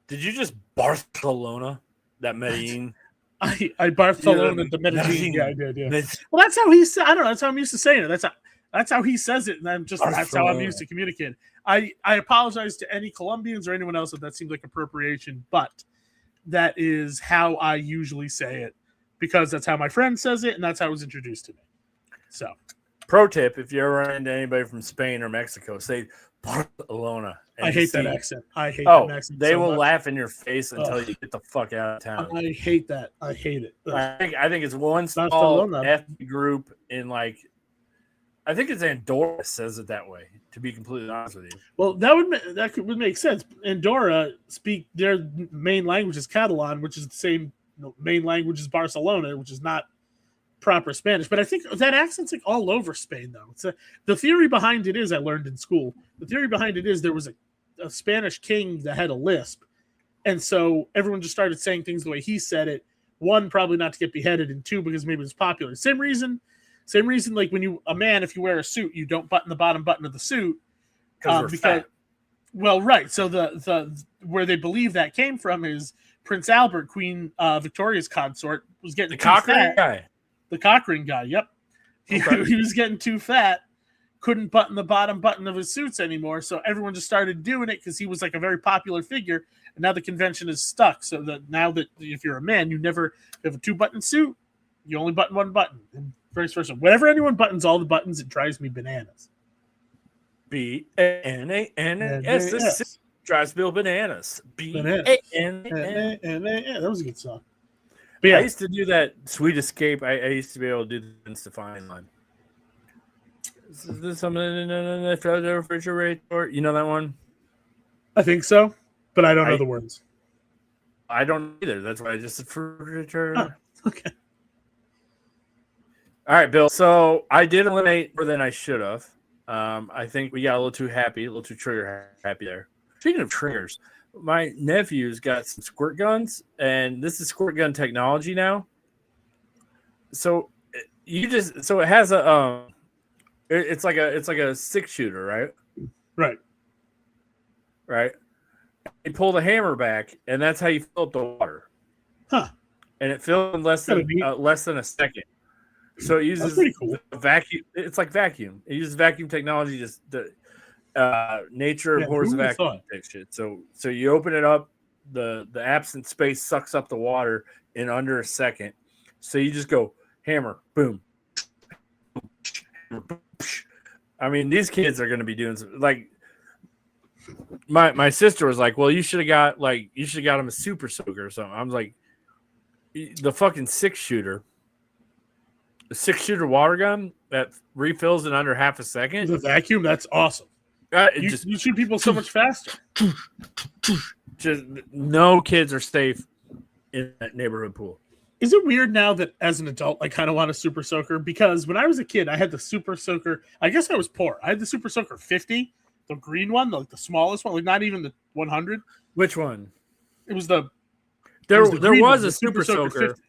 Did you just Barcelona that Medellin? I Barcelona the Medellin. Yeah, I did. Yeah. Well, that's how he said. I don't know. That's how I'm used to saying it. That's how he says it, and that's how I'm used to communicating. I apologize to any Colombians or anyone else if that seems like appropriation, but that is how I usually say it because that's how my friend says it, and that's how it was introduced to me. So, pro tip: if you ever run into anybody from Spain or Mexico, say Barcelona. I hate that accent. I hate that accent. They will laugh in your face until you get the fuck out of town. I hate that. I hate it. I think it's one small ethnic group in I think it's Andorra says it that way. To be completely honest with you, well, that would make sense. Andorra speak their main language is Catalan, which is the same main language as Barcelona, which is not proper Spanish. But I think that accent's like all over Spain, though. The theory behind it is I learned in school. The theory behind it is there was a Spanish king that had a lisp, and so everyone just started saying things the way he said it. One, probably not to get beheaded, and two, because maybe it's popular. Same reason, like when if you wear a suit, you don't button the bottom button of the suit because fat. Well, right. So the where they believe that came from is Prince Albert, Queen Victoria's consort, was getting the Cochrane guy. The Cochrane guy. Yep, he was getting too fat. couldn't button the bottom button of his suits anymore. So everyone just started doing it because he was like a very popular figure. And now the convention is stuck. So that now that if you're a man, you have a 2-button suit, you only button 1 button. And vice versa. Whenever anyone buttons all the buttons, it drives me bananas. BANANAS drives Bill bananas. Bananas. BANANAS. That was a good song. But yeah, I used to do that Sweet Escape. I used to be able to do the Stefani line. Is this something in the refrigerator? You know that one? I think so, but I don't know the words. I don't either. That's why I just refrigerator. Oh, okay. All right, Bill. So I did eliminate more than I should have. I think we got a little too happy, a little too trigger happy there. Speaking of triggers, my nephew's got some squirt guns, and this is squirt gun technology now. So it has a it's like a 6-shooter, right? Right. You pull the hammer back, and that's how you fill up the water. Huh. And it fills in less than a second. So it uses cool. vacuum. It's like vacuum. It uses vacuum technology. Just the nature abhors the vacuum shit. So you open it up, the absent space sucks up the water in under a second. So you just go hammer, boom. I mean, these kids are going to be doing some, like my sister was like, well, you should have got him a super soaker or something. I'm like, the fucking 6-shooter. A 6-shooter water gun that refills in under half a second. The vacuum, that's awesome. You shoot people so much faster. Just no kids are safe in that neighborhood pool. Is it weird now that as an adult I kind of want a super soaker? Because when I was a kid, I had the super soaker. I guess I was poor. I had the super soaker 50, the green one, the smallest one, like not even the 100. Which one? It was the there was a super soaker. 50.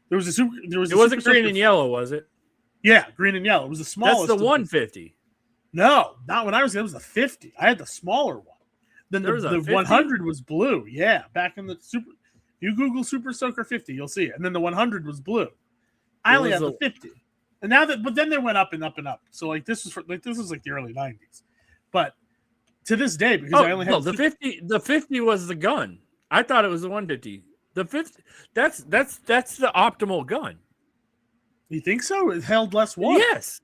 There was a super. It wasn't green and yellow, was it? Yeah, green and yellow. It was the smallest. That's the 150. No, not when I was. It was the 50. I had the smaller one. Then the 100 was blue. Yeah, back in the super. You Google Super Soaker 50, you'll see it. And then the 100 was blue. I only had the 50. And now but then they went up and up and up. So like this was like the early 90s. But to this day, because I only had the 50 was the gun. I thought it was the 150. The 50 that's the optimal gun. You think so? It held less water. Yes.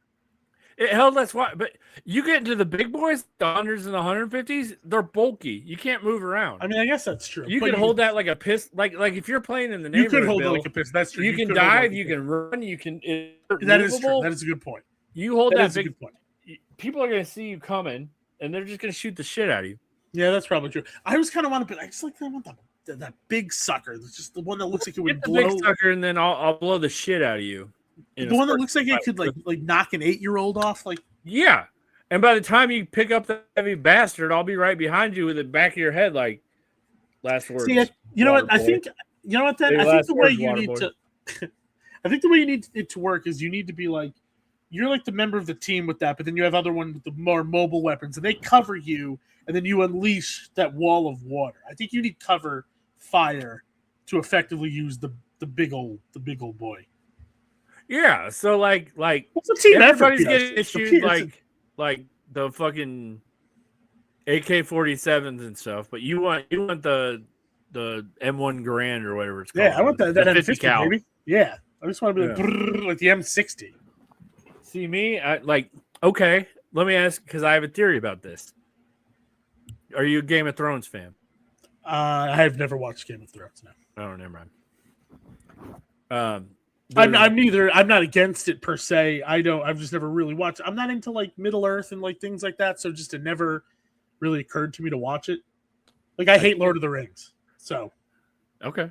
It held less water, but you get into the big boys, the 100s and the 150s, they're bulky. You can't move around. I mean, I guess that's true. You can hold that like a pistol. Like if you're playing in the neighborhood, you could hold it like a pistol. That's true. You can dive, you can run, you can. That is true. That is a good point. You hold that big point. People are going to see you coming, and they're just going to shoot the shit out of you. Yeah, that's probably true. I always kind of want to, I just like I want that big sucker. It's just the one that looks like it would blow. The big sucker, and then I'll blow the shit out of you. The one that looks like it could like knock an 8-year-old off, like. Yeah, and by the time you pick up the heavy bastard, I'll be right behind you with the back of your head, like last words. See, you know what? I think you know what. Then I think the way you need to. I think the way you need it to work is you need to be like you're like the member of the team with that, but then you have other one with the more mobile weapons, and they cover you, and then you unleash that wall of water. I think you need cover fire to effectively use the big old boy. Yeah, so like what's the team everybody's getting issued like the fucking AK-47s and stuff, but you want the M1 Garand or whatever it's called. Yeah, I want that M50 cal. Baby. Yeah, I just want to be like the M60. See me, okay. Let me ask because I have a theory about this. Are you a Game of Thrones fan? I have never watched Game of Thrones. No. Oh, never mind. I'm neither. I'm not against it per se. I've just never really watched. I'm not into like Middle Earth and like things like that. So just it never really occurred to me to watch it. Like I hate Lord of the Rings. So okay.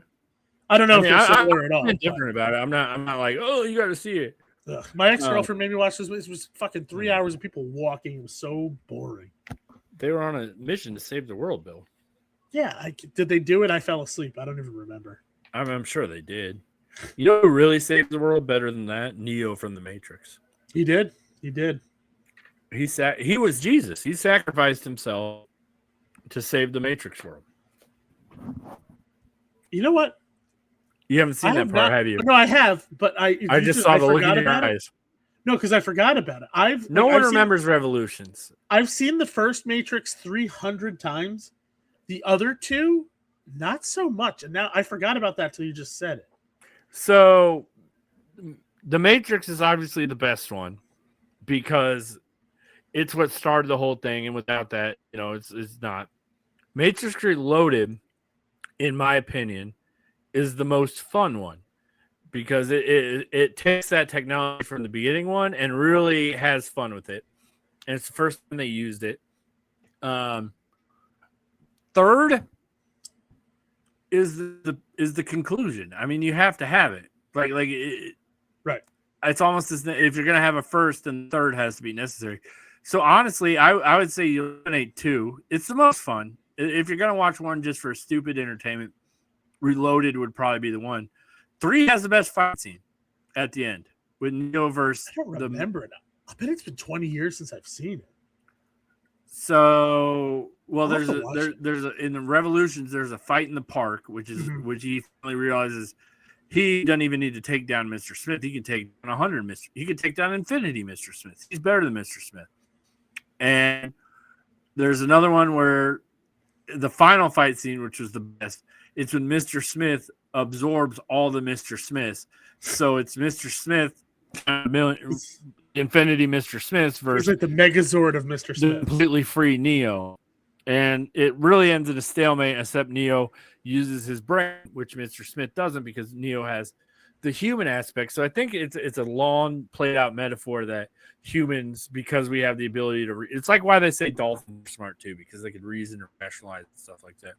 I don't know if they're similar at all. I'm different about it. I'm not like, oh, you got to see it. Ugh. My ex-girlfriend made me watch this. It was fucking 3 hours of people walking. It was so boring. They were on a mission to save the world, Bill. Yeah. Did they do it? I fell asleep. I don't even remember. I'm sure they did. You know who really saved the world better than that? Neo from the Matrix. He did. He was Jesus. He sacrificed himself to save the Matrix world. You know what? You haven't seen that part, have you? No, I have, but I just saw the look in your eyes. No, because I forgot about it. I've remembers Revolutions. I've seen the first Matrix 300 times. The other two, not so much. And now I forgot about that till you just said it. So, The Matrix is obviously the best one because it's what started the whole thing, and without that, it's not. Matrix Reloaded, in my opinion, is the most fun one because it takes that technology from the beginning one and really has fun with it. And it's the first time they used it. Third is the conclusion. I mean, you have to have it. Right. It's almost as if you're gonna have a first, then third has to be necessary. So honestly, I would say you eliminate 2. It's the most fun. If you're gonna watch one just for stupid entertainment, Reloaded would probably be the one. 3 has the best fight scene at the end with Neo versus. I don't remember it. I bet it's been 20 years since I've seen it. So, well, I'll there's have to watch it. in the Revolutions, there's a fight in the park, which he finally realizes he doesn't even need to take down Mr. Smith. He can take down 100 He can take down Infinity Mr. Smith. He's better than Mr. Smith. And there's another one where the final fight scene, which was the best, it's when Mr. Smith absorbs all the Mr. Smiths. So it's Mr. Smith, Infinity Mr. Smiths versus like the Megazord of Mr. Smith. Completely free Neo. And it really ends in a stalemate, except Neo uses his brain, which Mr. Smith doesn't because Neo has the human aspect. So I think it's a long, played-out metaphor that humans, because we have the ability to it's like why they say dolphins are smart, too, because they can reason and rationalize and stuff like that.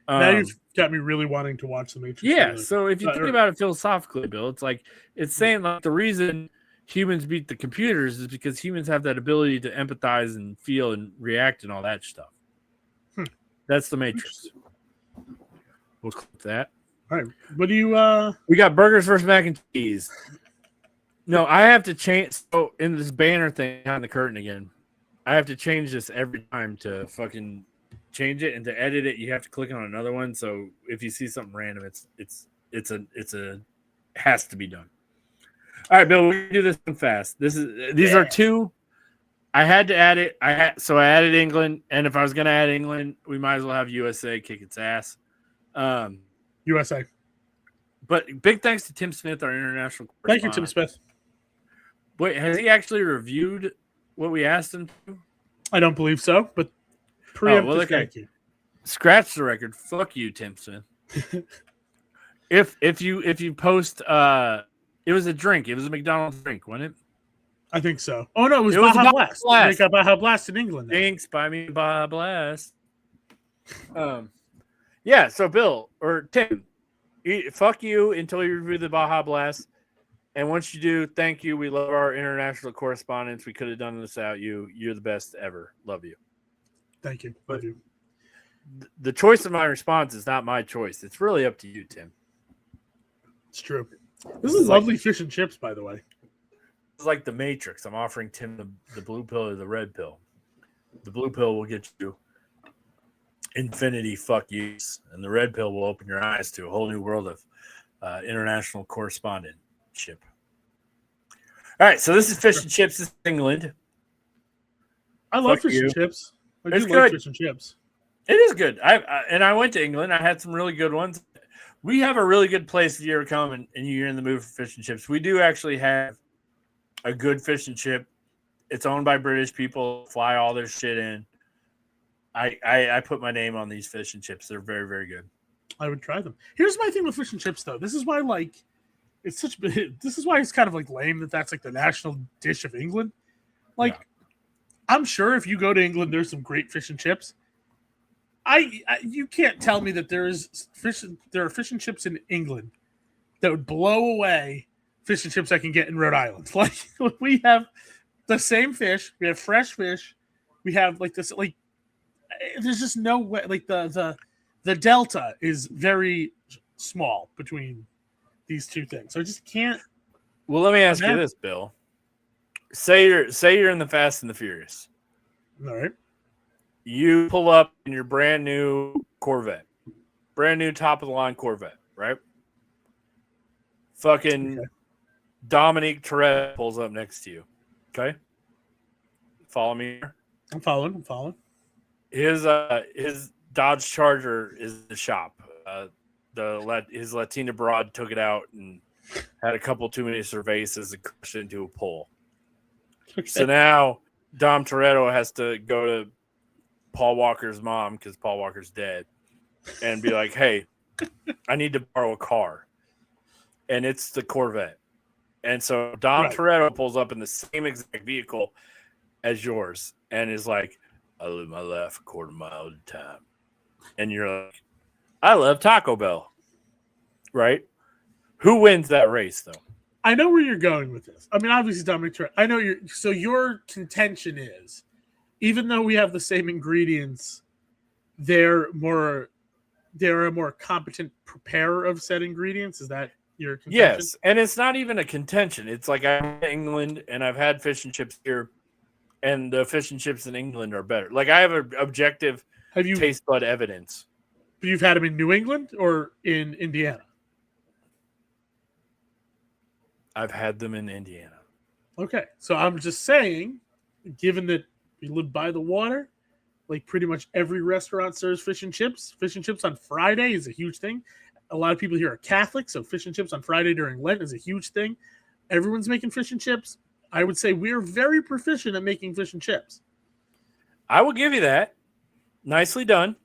Now you've got me really wanting to watch The Matrix. Yeah, so if you think about it philosophically, Bill, it's saying like the reason humans beat the computers is because humans have that ability to empathize and feel and react and all that stuff. That's The Matrix. We'll clip that. All right. What do you We got burgers versus mac and cheese. No, I have to change. So in this banner thing behind the curtain again, I have to change this every time to fucking change it, and to edit it, you have to click on another one. So if you see something random, it has to be done. All right, Bill, we can do this one fast. These are 2. I had to add it. I added England, and if I was going to add England, we might as well have USA kick its ass. USA. But big thanks to Tim Smith, our international correspondent. Thank you, Tim Smith. Wait, has he actually reviewed what we asked him to? I don't believe so, but preemptive thank you. Scratch the record. Fuck you, Tim Smith. if you post, it was a drink. It was a McDonald's drink, wasn't it? I think so. Oh no, it was Baja Blast. They got Baja Blast in England. Thanks, buy me Baja Blast. Yeah. So Bill or Tim, fuck you until you review the Baja Blast, and once you do, thank you. We love our international correspondents. We could have done this without you. You're the best ever. Love you. Thank you. Love you. The choice of my response is not my choice. It's really up to you, Tim. It's true. This is lovely fish and chips, by the way. It's like the Matrix. I'm offering Tim the blue pill or the red pill. The blue pill will get you infinity fuck yous, and the red pill will open your eyes to a whole new world of international correspondentship. All right, so this is fish and chips. This is England. I love fish and chips. I do like fish and chips. It is good. I went to England. I had some really good ones. We have a really good place if you ever come and you're in the mood for fish and chips. We do actually have a good fish and chip. It's owned by British people. Fly all their shit in. I put my name on these fish and chips. They're very, very good. I would try them. Here's my thing with fish and chips, though. This is why, this is why it's kind of lame that that's the national dish of England. I'm sure if you go to England, there's some great fish and chips. You can't tell me that there are fish and chips in England that would blow away fish and chips I can get in Rhode Island. We have the same fish, we have fresh fish, we have this. There's just no way. The delta is very small between these two things. So I just can't. Well, let me ask you this, Bill. Say you're in the Fast and the Furious. All right. You pull up in your brand new Corvette, brand new top of the line Corvette, right? Fucking Dominique Toretto pulls up next to you. Okay, follow me here. I'm following. His Dodge Charger is in the shop. His Latina broad took it out and had a couple too many cervezas and crushed it into a pole. Okay. So now Dom Toretto has to go to Paul Walker's mom, because Paul Walker's dead, and be like, hey, I need to borrow a car. And it's the Corvette. And so Dom Toretto pulls up in the same exact vehicle as yours and is like, I live my life a quarter mile at a time. And you're like, I love Taco Bell. Right? Who wins that race, though? I know where you're going with this. I mean, obviously, Dominic Toretto. I know your contention is, even though we have the same ingredients, they're a more competent preparer of said ingredients. Is that your contention? Yes, and it's not even a contention. It's like I'm in England and I've had fish and chips here, and the fish and chips in England are better. Like I have an objective taste bud evidence. But you've had them in New England or in Indiana? I've had them in Indiana. Okay, so I'm just saying, given that we live by the water, like pretty much every restaurant serves fish and chips. Fish and chips on Friday is a huge thing. A lot of people here are Catholic, so fish and chips on Friday during Lent is a huge thing. Everyone's making fish and chips. I would say we're very proficient at making fish and chips. I will give you that. Nicely done.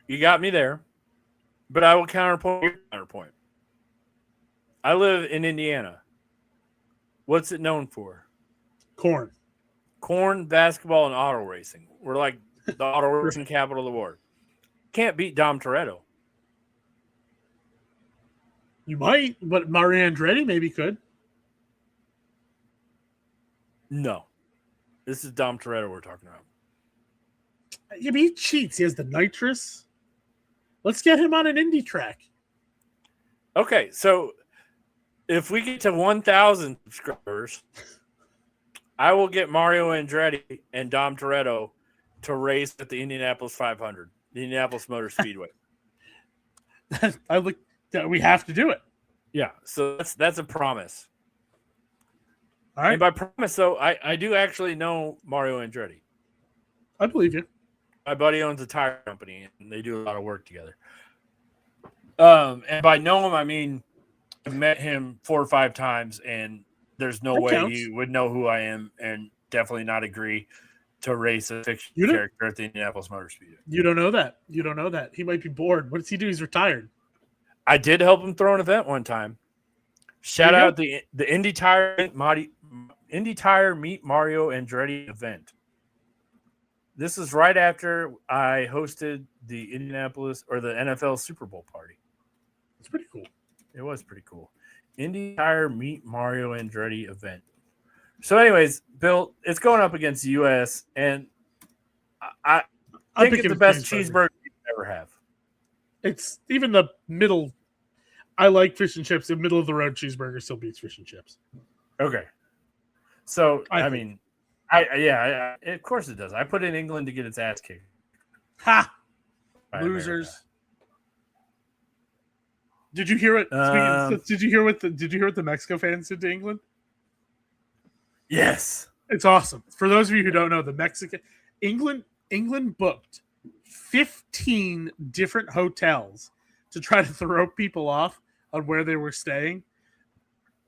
You got me there. But I will counterpoint. I live in Indiana. What's it known for? Corn, basketball, and auto racing. We're like the auto racing capital of the world. Can't beat Dom Toretto. You might, but Mario Andretti maybe could. No. This is Dom Toretto we're talking about. Yeah, but he cheats. He has the nitrous. Let's get him on an Indy track. Okay, so if we get to 1,000 subscribers, I will get Mario Andretti and Dom Toretto to race at the Indianapolis 500, the Indianapolis Motor Speedway. We have to do it. Yeah, so that's a promise. All right. And by promise, though, I do actually know Mario Andretti. I believe you. My buddy owns a tire company, and they do a lot of work together. And by know him, I mean I've met him 4 or 5 times, and there's no way he would know who I am, and definitely not agree to race a fictional character at the Indianapolis Motor Speedway. You don't know that. He might be bored. What does he do? He's retired. I did help him throw an event one time. Shout out the Indy Tire Meet Mario Andretti event. This is right after I hosted the Indianapolis or the NFL Super Bowl party. It's pretty cool. It was pretty cool. Indy Tire Meet Mario Andretti event. So, anyways, Bill, it's going up against the U.S. and I think it's the best cheeseburger you can ever have. It's even the middle. I like fish and chips. The middle of the road cheeseburger still beats fish and chips. Okay. So, I mean, of course it does. I put in England to get its ass kicked. Ha! Losers. Did you hear it? Did you hear what the Mexico fans did to England? Yes. It's awesome. For those of you who don't know, England booked 15 different hotels to try to throw people off on where they were staying.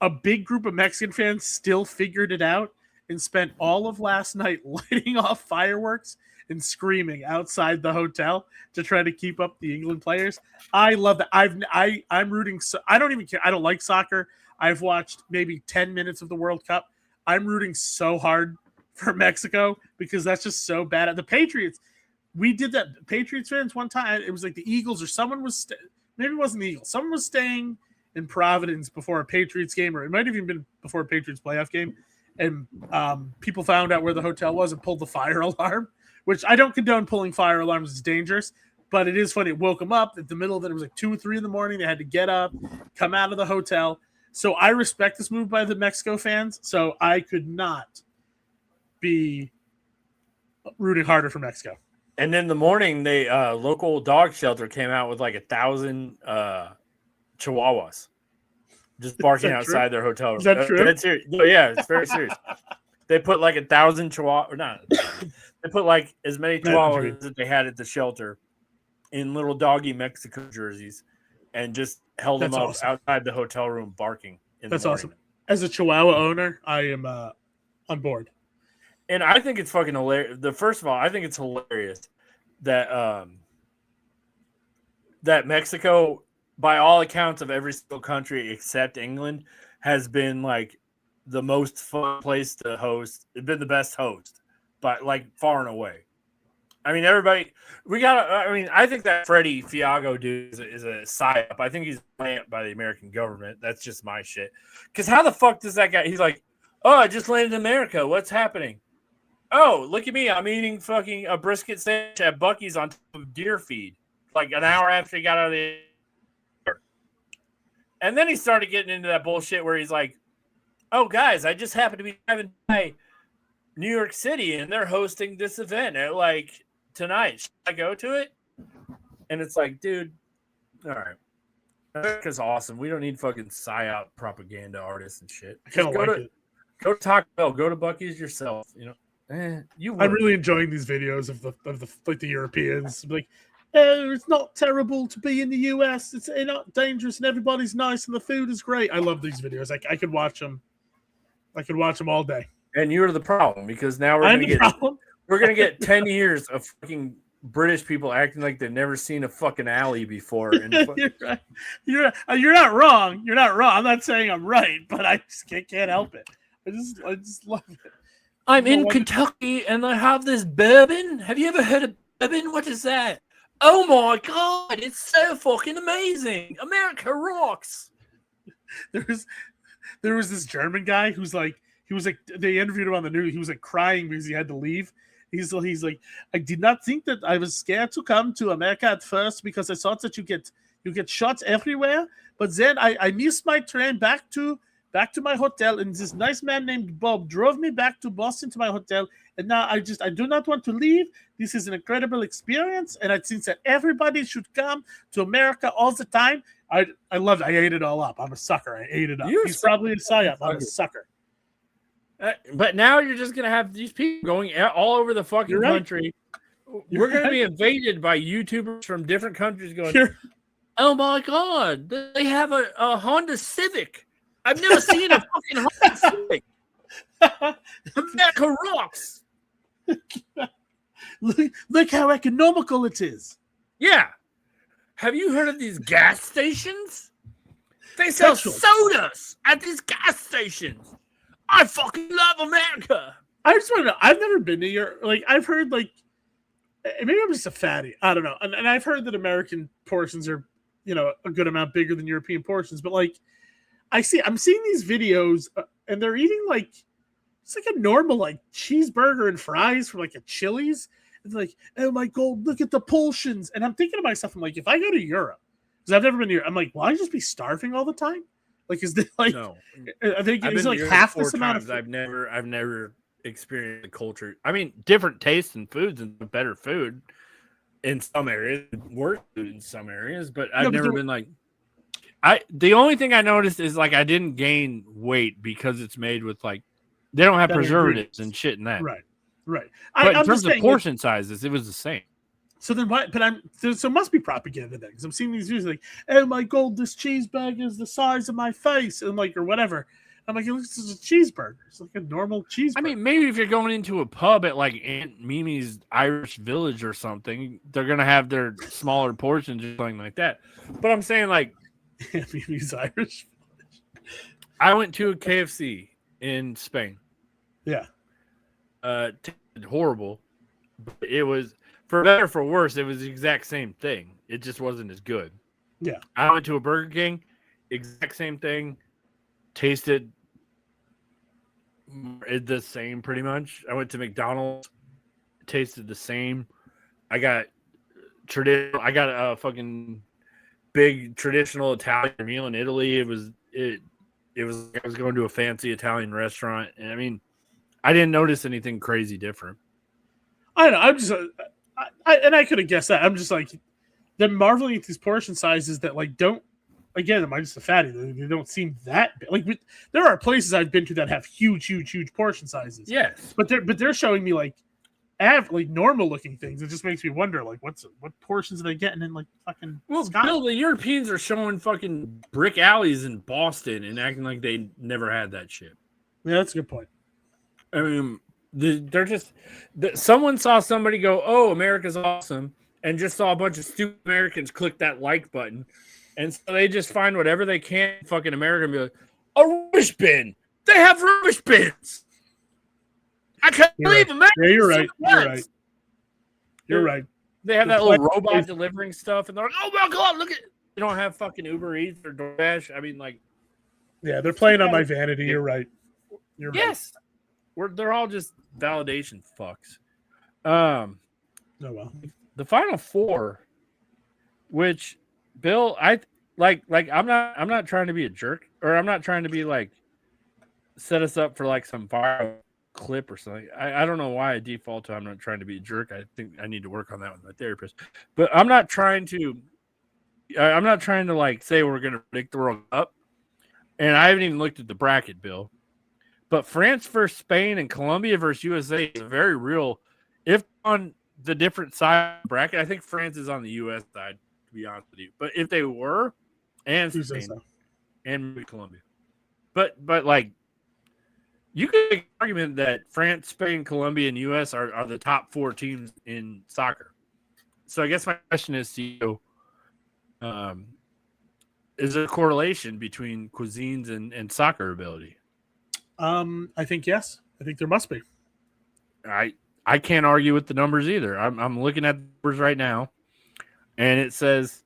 A big group of Mexican fans still figured it out and spent all of last night lighting off fireworks and screaming outside the hotel to try to keep up the England players. I love that. I'm rooting. So I don't even care. I don't like soccer. I've watched maybe 10 minutes of the World Cup. I'm rooting so hard for Mexico because that's just so bad. The Patriots, we did that. Patriots fans one time, it was like the Eagles or someone was, maybe it wasn't the Eagles. Someone was staying in Providence before a Patriots game, or it might have even been before a Patriots playoff game. And people found out where the hotel was and pulled the fire alarm, which I don't condone pulling fire alarms. It's dangerous, but it is funny. It woke them up at the middle of it. It was like 2 or 3 in the morning. They had to get up, come out of the hotel. So I respect this move by the Mexico fans. So I could not be rooting harder for Mexico. And in the morning, they local dog shelter came out with like 1,000 chihuahuas. just barking that outside their hotel room. Is that true? That's serious. No, yeah, it's very serious. They put like 1,000 chihuahuas, or not. They put like as many chihuahuas that they had at the shelter in little doggy Mexico jerseys, and just held them up outside the hotel room barking. That's awesome. As a Chihuahua owner, I am on board. And I think it's fucking hilarious. First of all, I think it's hilarious that that Mexico, by all accounts of every single country except England, has been like the most fun place to host. It's been the best host, but like far and away. I mean, everybody, I think that Freddie Fiago dude is a psyop. I think he's plant by the American government. That's just my shit. Because how the fuck does that guy, he's like, oh, I just landed in America. What's happening? Oh, look at me. I'm eating fucking a brisket sandwich at Buc-ee's on top of deer feed. Like an hour after he got out of the air. And then he started getting into that bullshit where he's like, oh, guys, I just happened to be driving by New York City and they're hosting this event at like tonight. Should I go to it? And it's like, dude, all right. America's awesome. We don't need fucking psyop propaganda artists and shit. Just go to Taco Bell, go to Buc-ee's yourself. You know, I'm really enjoying these videos of the Europeans. Like, it's not terrible to be in the US. It's not dangerous, and everybody's nice, and the food is great. I love these videos. I could watch them. I could watch them all day. And you're the problem, because now we're gonna get 10 years of fucking British people acting like they've never seen a fucking alley before. And You're right. You're not wrong. You're not wrong. I'm not saying I'm right, but I just can't help it. I just love it. I'm in Kentucky and I have this bourbon. Have you ever heard of bourbon? What is that? Oh my god, it's so fucking amazing. America rocks. There was this German guy who's like, they interviewed him on the news. He was like crying because he had to leave. He's like, I did not think that I was scared to come to America at first because I thought that you get shots everywhere. But then I missed my train back to my hotel, and this nice man named Bob drove me back to Boston to my hotel. And now I do not want to leave. This is an incredible experience, and I think that everybody should come to America all the time. I loved it. I ate it all up. I'm a sucker. I ate it up. He's probably a psyop. I'm a sucker. But now you're just gonna have these people going all over the fucking country. We're gonna be invaded by YouTubers from different countries going, oh my god, they have a Honda Civic. I've never seen a fucking Honda Civic. America rocks. Look how economical it is. Yeah. Have you heard of these gas stations? They sell sodas at these gas stations. I fucking love America. I just want to know. I've never been to Europe. Like, I've heard, like, maybe I'm just a fatty. I don't know. And I've heard that American portions are, a good amount bigger than European portions. But, like, I'm seeing these videos, and they're eating, like, it's like a normal, like, cheeseburger and fries from, like, a Chili's. It's like, oh, my God, look at the portions. And I'm thinking to myself, I'm like, if I go to Europe, because I've never been to Europe, I'm like, will I just be starving all the time? Like, is this like? No, I think it's like half this amount of. I've never experienced the culture. I mean, different tastes and foods and better food in some areas, worse food in some areas, but I've never been like. The only thing I noticed is like I didn't gain weight because it's made with like they don't have preservatives and shit in that. Right. But in terms of portion sizes, it was the same. So then what? But so it must be propaganda then, because I'm seeing these videos like, oh my God, this cheeseburger is the size of my face, and like, or whatever. I'm like, this is a cheeseburger. It's like a normal cheeseburger. I mean, maybe if you're going into a pub at like Aunt Mimi's Irish Village or something, they're gonna have their smaller portions or something like that. But I'm saying like Aunt Mimi's Irish Village. I went to a KFC in Spain. Yeah. Horrible. But it was. For better or for worse, it was the exact same thing. It just wasn't as good. Yeah. I went to a Burger King, exact same thing. Tasted the same pretty much. I went to McDonald's, tasted the same. I got a fucking big traditional Italian meal in Italy. It was I was going to a fancy Italian restaurant, and I mean, I didn't notice anything crazy different. I don't know. I'm just I could have guessed that. I'm just like, they're marveling at these portion sizes that like don't again, am I just a fatty? They don't seem that big. Like there are places I've been to that have huge portion sizes. Yes, but they're showing me like normal looking things. It just makes me wonder like what portions are they getting in like fucking Scotland? Bill, the Europeans are showing fucking brick alleys in Boston and acting like they never had that shit. Yeah, that's a good point. I mean, they're just someone saw somebody go, "Oh, America's awesome," and just saw a bunch of stupid Americans click that like button, and so they just find whatever they can in fucking America and be like, "A rubbish bin. They have rubbish bins." I can't believe America. Yeah, you're right. You're right. They have that little robot delivering stuff, and they're like, "Oh my god, look at!" They don't have fucking Uber Eats or DoorDash. I mean, like, yeah, they're playing on my vanity. You're right. Yes, they're all just validation fucks. Oh well. The final four, which Bill, I like. I'm not trying to be a jerk, or I'm not trying to be like set us up for like some viral clip or something. I don't know why I default to I'm not trying to be a jerk. I think I need to work on that with my therapist. But I'm not trying to like say we're gonna predict the World Cup. And I haven't even looked at the bracket, Bill. But France versus Spain and Colombia versus USA is very real. If on the different side of the bracket, I think France is on the US side, to be honest with you. But if they were, and Spain and maybe Colombia. But like you could make an argument that France, Spain, Colombia, and US are the top four teams in soccer. So I guess my question is to you, is there a correlation between cuisines and soccer ability? I think yes. I think there must be. I can't argue with the numbers either. I'm looking at the numbers right now, and it says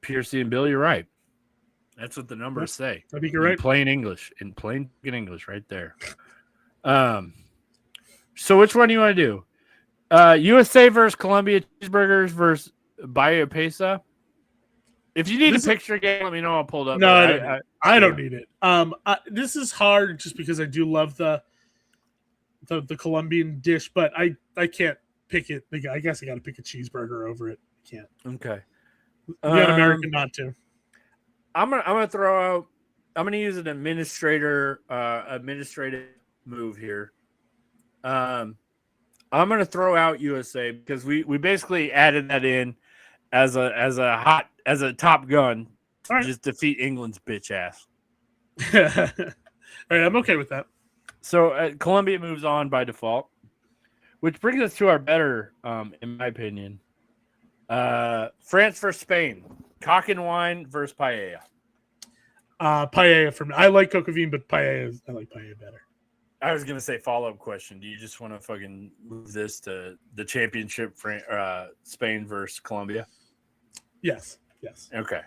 Piercy and Bill, you're right. That's what the numbers say. I think you're right. Plain English, right there. So which one do you want to do? USA versus Colombia cheeseburgers versus Bahia Pesa. If you need a picture game, let me know. I'll pull it up. No, I don't need it. This is hard just because I do love the Colombian dish, but I can't pick it. I guess I got to pick a cheeseburger over it. I can't. Okay. You got American not to. I'm gonna throw out. I'm gonna use an administrative move here. I'm gonna throw out USA because we basically added that in as a top gun to just defeat England's bitch ass. All right, I'm okay with that. So Colombia moves on by default, which brings us to our better, in my opinion. France versus Spain. Cock and wine versus paella. Paella for me. I like coq au vin, but I like paella better. I was gonna say follow-up question. Do you just want to fucking move this to the championship? Spain versus Colombia. Yes. Okay.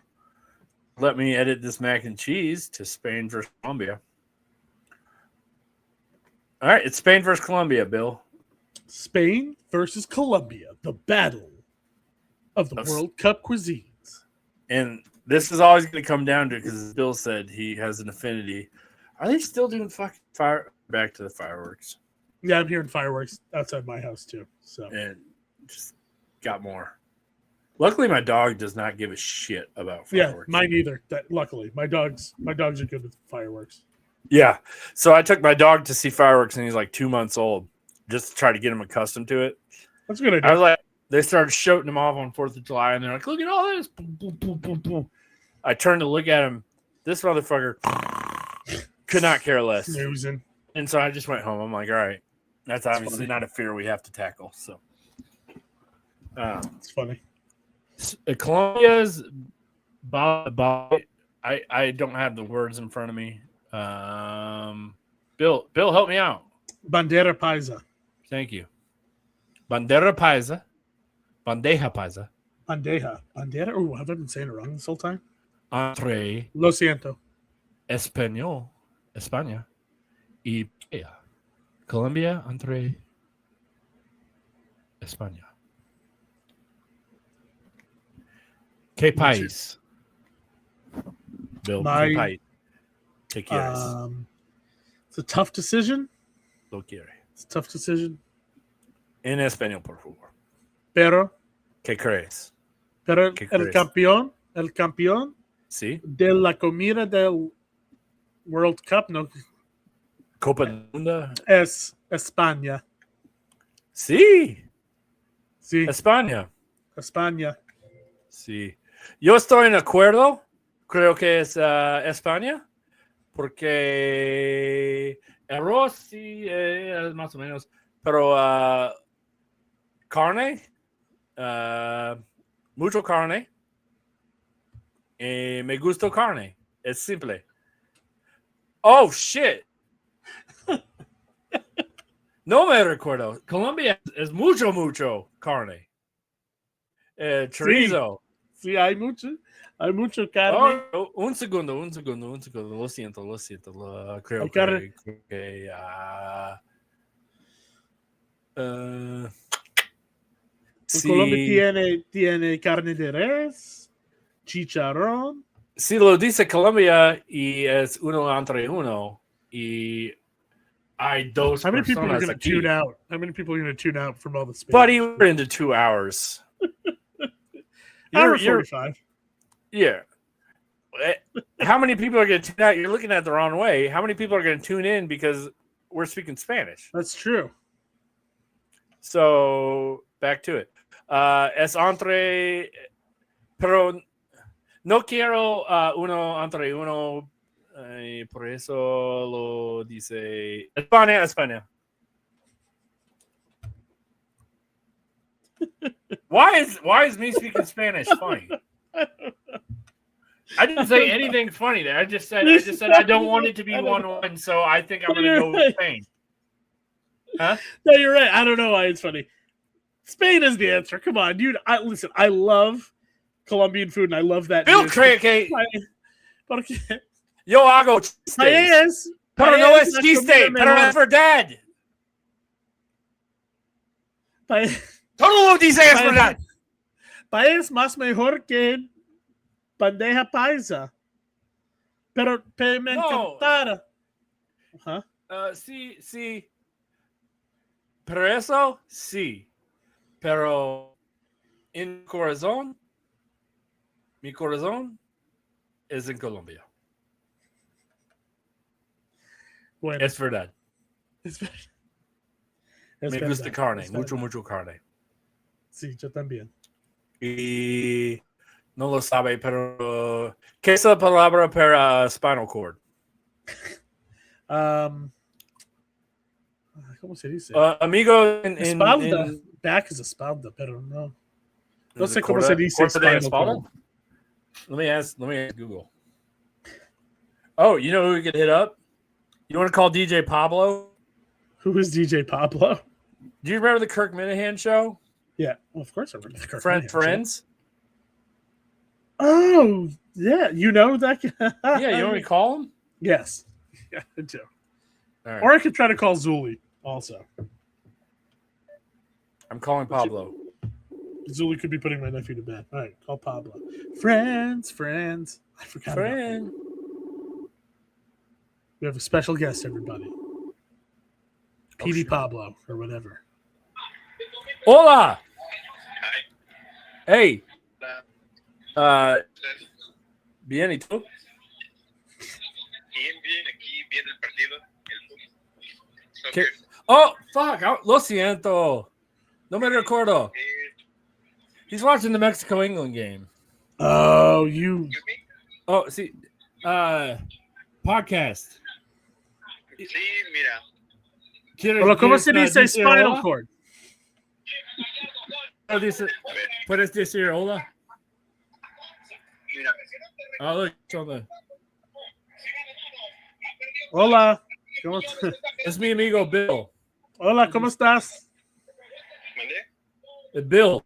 Let me edit this mac and cheese to Spain versus Colombia. All right, it's Spain versus Colombia, Bill. Spain versus Colombia, the battle of the World Cup cuisines. And this is always going to come down to, because Bill said he has an affinity. Are they still doing fucking fire? Back to the fireworks. Yeah, I'm hearing fireworks outside my house too. So and just got more. Luckily, my dog does not give a shit about fireworks. Yeah, mine either. Luckily, my dogs are good with fireworks. Yeah, so I took my dog to see fireworks, and he's like 2 months old, just to try to get him accustomed to it. That's a good idea. I was like, they started shooting him off on 4th of July, and they're like, "Look at all this!" Boom, boom, boom, boom, boom. I turned to look at him. This motherfucker could not care less. Snoozing. And so I just went home. I'm like, all right, that's obviously not a fear we have to tackle. So it's funny. Colombia's I don't have the words in front of me. Bill, help me out. Bandera paisa. Thank you. Bandera paisa. Bandeja paisa. Bandera. Oh, have I been saying it wrong this whole time? Entree. Lo siento. Español. España. Y paella. Colombia, entre España. ¿Qué país? Bill, ¿qué país? ¿Qué quieres? It's a tough decision. Lo quiere. It's a tough decision. En español, por favor. Pero ¿Qué crees? Pero ¿Qué el crees? campeón Sí. De la comida del World Cup, no, Copa del Mundo. es España. Sí. Sí, España. España. Sí. Yo estoy en acuerdo. Creo que es España. Porque arroz sí es más o menos. Pero carne. Mucho carne. Me gusta carne. Es simple. Oh, shit. No me recuerdo. Colombia es mucho carne. Chorizo. Sí, hay mucho carne. Oh, un segundo. Lo siento. Creo Hay carne. que En Colombia sí. tiene carne de res, chicharrón. Si lo dice Colombia y es uno entre uno y hay dos How many people are personas going to aquí. tune out? How many people are going to tune out from all the Spanish? Buddy, we're into 2 hours. Hour 45. Yeah. How many people are going to tune out? You're looking at it the wrong way. How many people are going to tune in because we're speaking Spanish? That's true. So, back to it. Es entre, pero no quiero uno entre uno. Por eso lo dice España. Why is me speaking Spanish funny? I didn't say anything funny there. I just said I don't want it to be 1-1, so I think I'm gonna go with Spain. Huh? No, you're right. I don't know why it's funny. Spain is the answer. Come on, dude. Listen, I love Colombian food and I love that. Bill Craig, yo hago chistes. Pero no es chiste, pero es verdad. Todo lo dice es verdad. País más mejor que bandeja paisa. Pero me encantara. Huh? Sí. Pero eso, sí. Pero en corazón, mi corazón es en Colombia. Bueno. Es verdad. Me gusta carne, mucho carne. Sí, yo también. Y no lo sabe, pero ¿qué es la palabra para spinal cord? ¿Cómo se dice? Amigo espalda. Back is espalda, pero no. No sé cómo se dice spinal cord. Let me ask Google. Oh, you know who we could hit up? You want to call DJ Pablo? Who is DJ Pablo? Do you remember the Kirk Minahan show? Yeah, well, of course I remember the Kirk Minahan Friends? show. Oh, yeah. You know that guy? Yeah, you want me to call him? Yes. Yeah, I do. All right. Or I could try to call Zuli also. I'm calling Pablo. Zuli could be putting my nephew to bed. All right, call Pablo. Friends. I forgot about that. We have a special guest, everybody. PD Pablo, or whatever. Hola! Hey! Bien, ¿y tú? Bien, aquí viendo el partido. ¿Qué? Oh, fuck! Lo siento. No me recuerdo. He's watching the Mexico-England game. Oh, you... Oh, sí. Podcast. Sí, mira. Hola, ¿cómo se dice spinal cord? ¿Puedes decir hola? Mira. Oh, look, hola. Hola. Es mi amigo Bill. Hola, ¿cómo estás? ¿Mandé? Bill.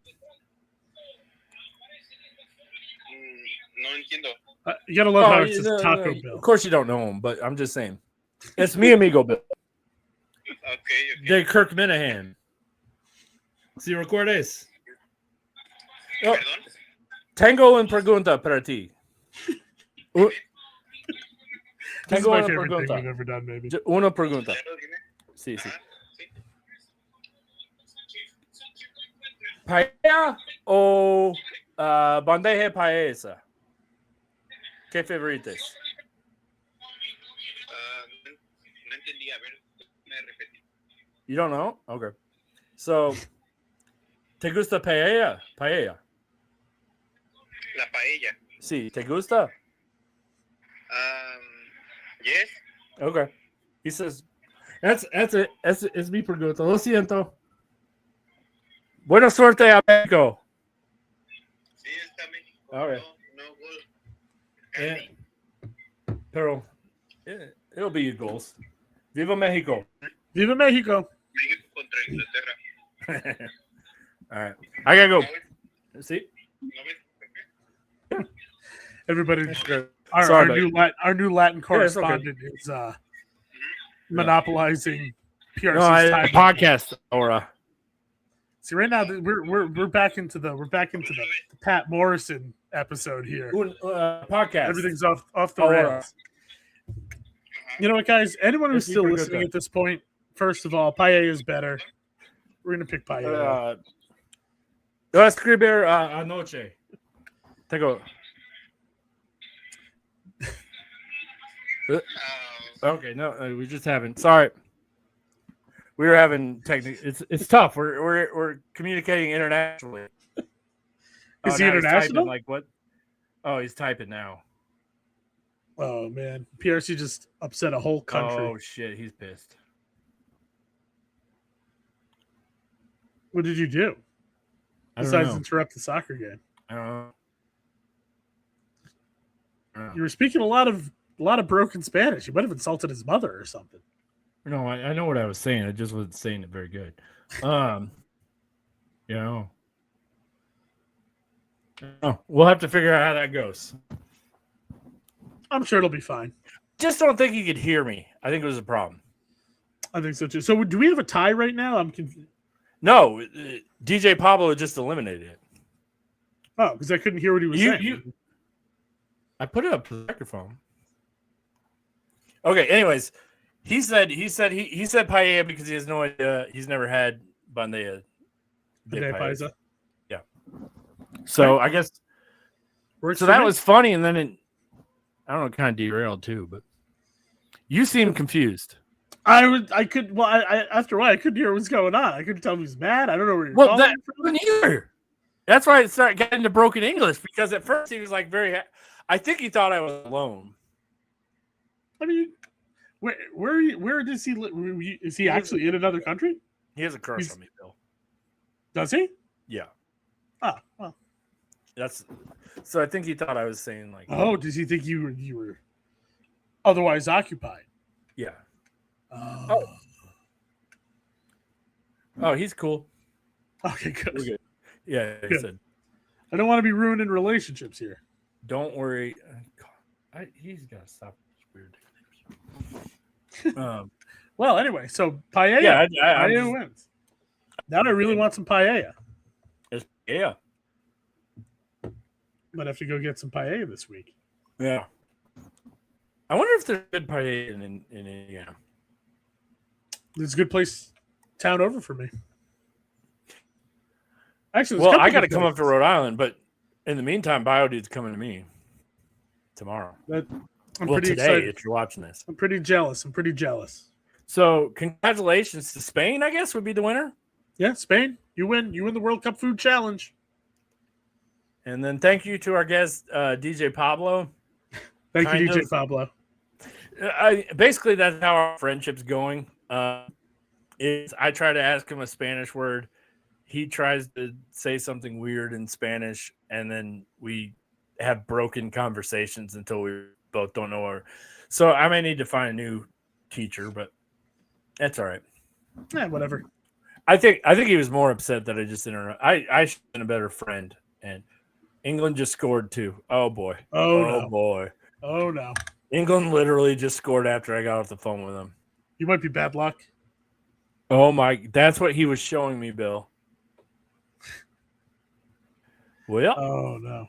No entiendo. You gotta love how it says Taco Bill. Of course you don't know him, but I'm just saying. Es mi amigo Bill. Okay. De Kirk Minahan. Si recuerdes. Oh, tengo una pregunta para ti. Tengo una pregunta. Thing we've ever done, maybe. Una pregunta. Sí. ¿Paella o bandeja paisa? ¿Qué favoritas? No entendí. A ver, me repetí. You don't know? Okay. So, ¿te gusta paella? Paella. La paella. Sí, ¿te gusta? Yes. Okay. He says, that's it. Es mi pregunta. Lo siento. Buena suerte a México. Sí, está México. Okay. No gol. Eh, pero it'll be your goals. Viva Mexico. Viva Mexico. México contra Inglaterra. All right. I gotta ¿No go. ves? See? ¿No ves? Everybody, Sorry, our new Latin it's okay. correspondent is monopolizing PRC's No, time. podcast or See, right now we're back into the Pat Morrison episode here. podcast. Everything's off the rails. You know what, guys? Anyone who's still listening at this point, first of all, paella is better. We're gonna pick paella. Voy a escribir anoche. Tengo. Okay, no, we just haven't. Sorry, we were having technical. It's tough. We're communicating internationally. Is he now he's international? typing, like what? Oh, he's typing now. Oh man, PRC just upset a whole country. Oh shit, he's pissed. What did you do? I don't Besides know. interrupt the soccer game, I don't know. you were speaking a lot of broken Spanish. You might have insulted his mother or something. No, I know what I was saying. I just wasn't saying it very good. You know. Oh, we'll have to figure out how that goes. I'm sure it'll be fine. Just don't think he could hear me. I think it was a problem. I think so too. So do we have a tie right now? I'm confused. No, DJ Pablo just eliminated it. Oh, because I couldn't hear what he was saying. I put it up to the microphone. Okay. Anyways, he said paella because he has no idea. He's never had bandeja de paella. Yeah. So I guess. So that was funny, and then I don't know, kind of derailed too. But you seem confused. I could. Well, I after a while I couldn't hear what was going on. I couldn't tell if he was mad. I don't know where he was. Well, that wasn't either. That's why I started getting into broken English, because at first he was like very. I think he thought I was alone. I mean, where does he live? Is he actually in another country? He has a crush on me, Bill. Does he? Yeah. Oh, well. That's so. I think he thought I was saying like. Oh, does he think you were otherwise occupied? Yeah. Oh. Oh, he's cool. Okay, good. We're good. Yeah, he said. I don't want to be ruining relationships here. Don't worry. He's got to stop this weird. Well, anyway, so paella. Yeah, paella wins. Now I really want some paella. Yeah. Might have to go get some paella this week. Yeah. I wonder if there's good paella in Indiana. It's a good place, town over for me. Actually, well, I got to come up to Rhode Island, but in the meantime, BioDude's coming to me tomorrow. I'm pretty today, excited. If you're watching this, I'm pretty jealous. So, congratulations to Spain, I guess, would be the winner. Yeah, Spain, you win. You win the World Cup Food Challenge. And then thank you to our guest, DJ Pablo. Thank you, DJ Pablo. Basically, that's how our friendship's going. I try to ask him a Spanish word. He tries to say something weird in Spanish, and then we have broken conversations until we both don't know her. So I may need to find a new teacher, but that's all right. Yeah, whatever. I think he was more upset that I just interrupted. I should have been a better friend. And England just scored too. Oh boy. Oh boy. Oh no. England literally just scored after I got off the phone with him. You might be bad luck. Oh my! That's what he was showing me, Bill. Well. Oh no.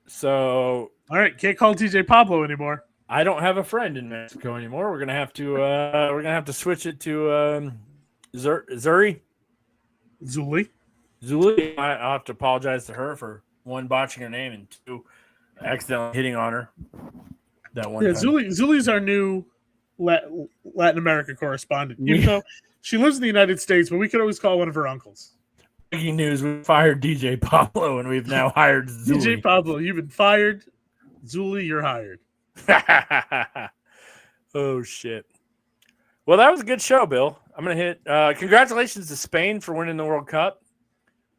So. All right, can't call DJ Pablo anymore. I don't have a friend in Mexico anymore. We're gonna have to switch it to Zuri. Zuli. I'll have to apologize to her for one, botching her name, and two, accidentally hitting on her that one Yeah, time. Zuli's our new Latin America correspondent. Even though she lives in the United States, but we could always call one of her uncles. Breaking news: we fired DJ Pablo, and we've now hired Zuli. DJ Pablo, you've been fired. Zuli, you're hired. Oh shit! Well, that was a good show, Bill. I'm gonna hit. Congratulations to Spain for winning the World Cup.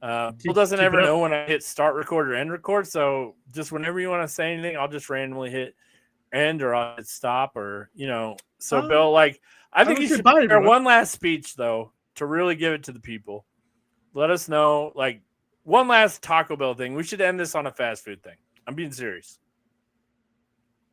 Bill doesn't keep ever it up. know when I hit start record or end record, so just whenever you want to say anything, I'll just randomly hit end or I'll hit stop or So Oh. Bill, I think would you say should bye, prepare everyone. one last speech though to really give it to the people. Let us know, one last Taco Bell thing. We should end this on a fast food thing. I'm being serious.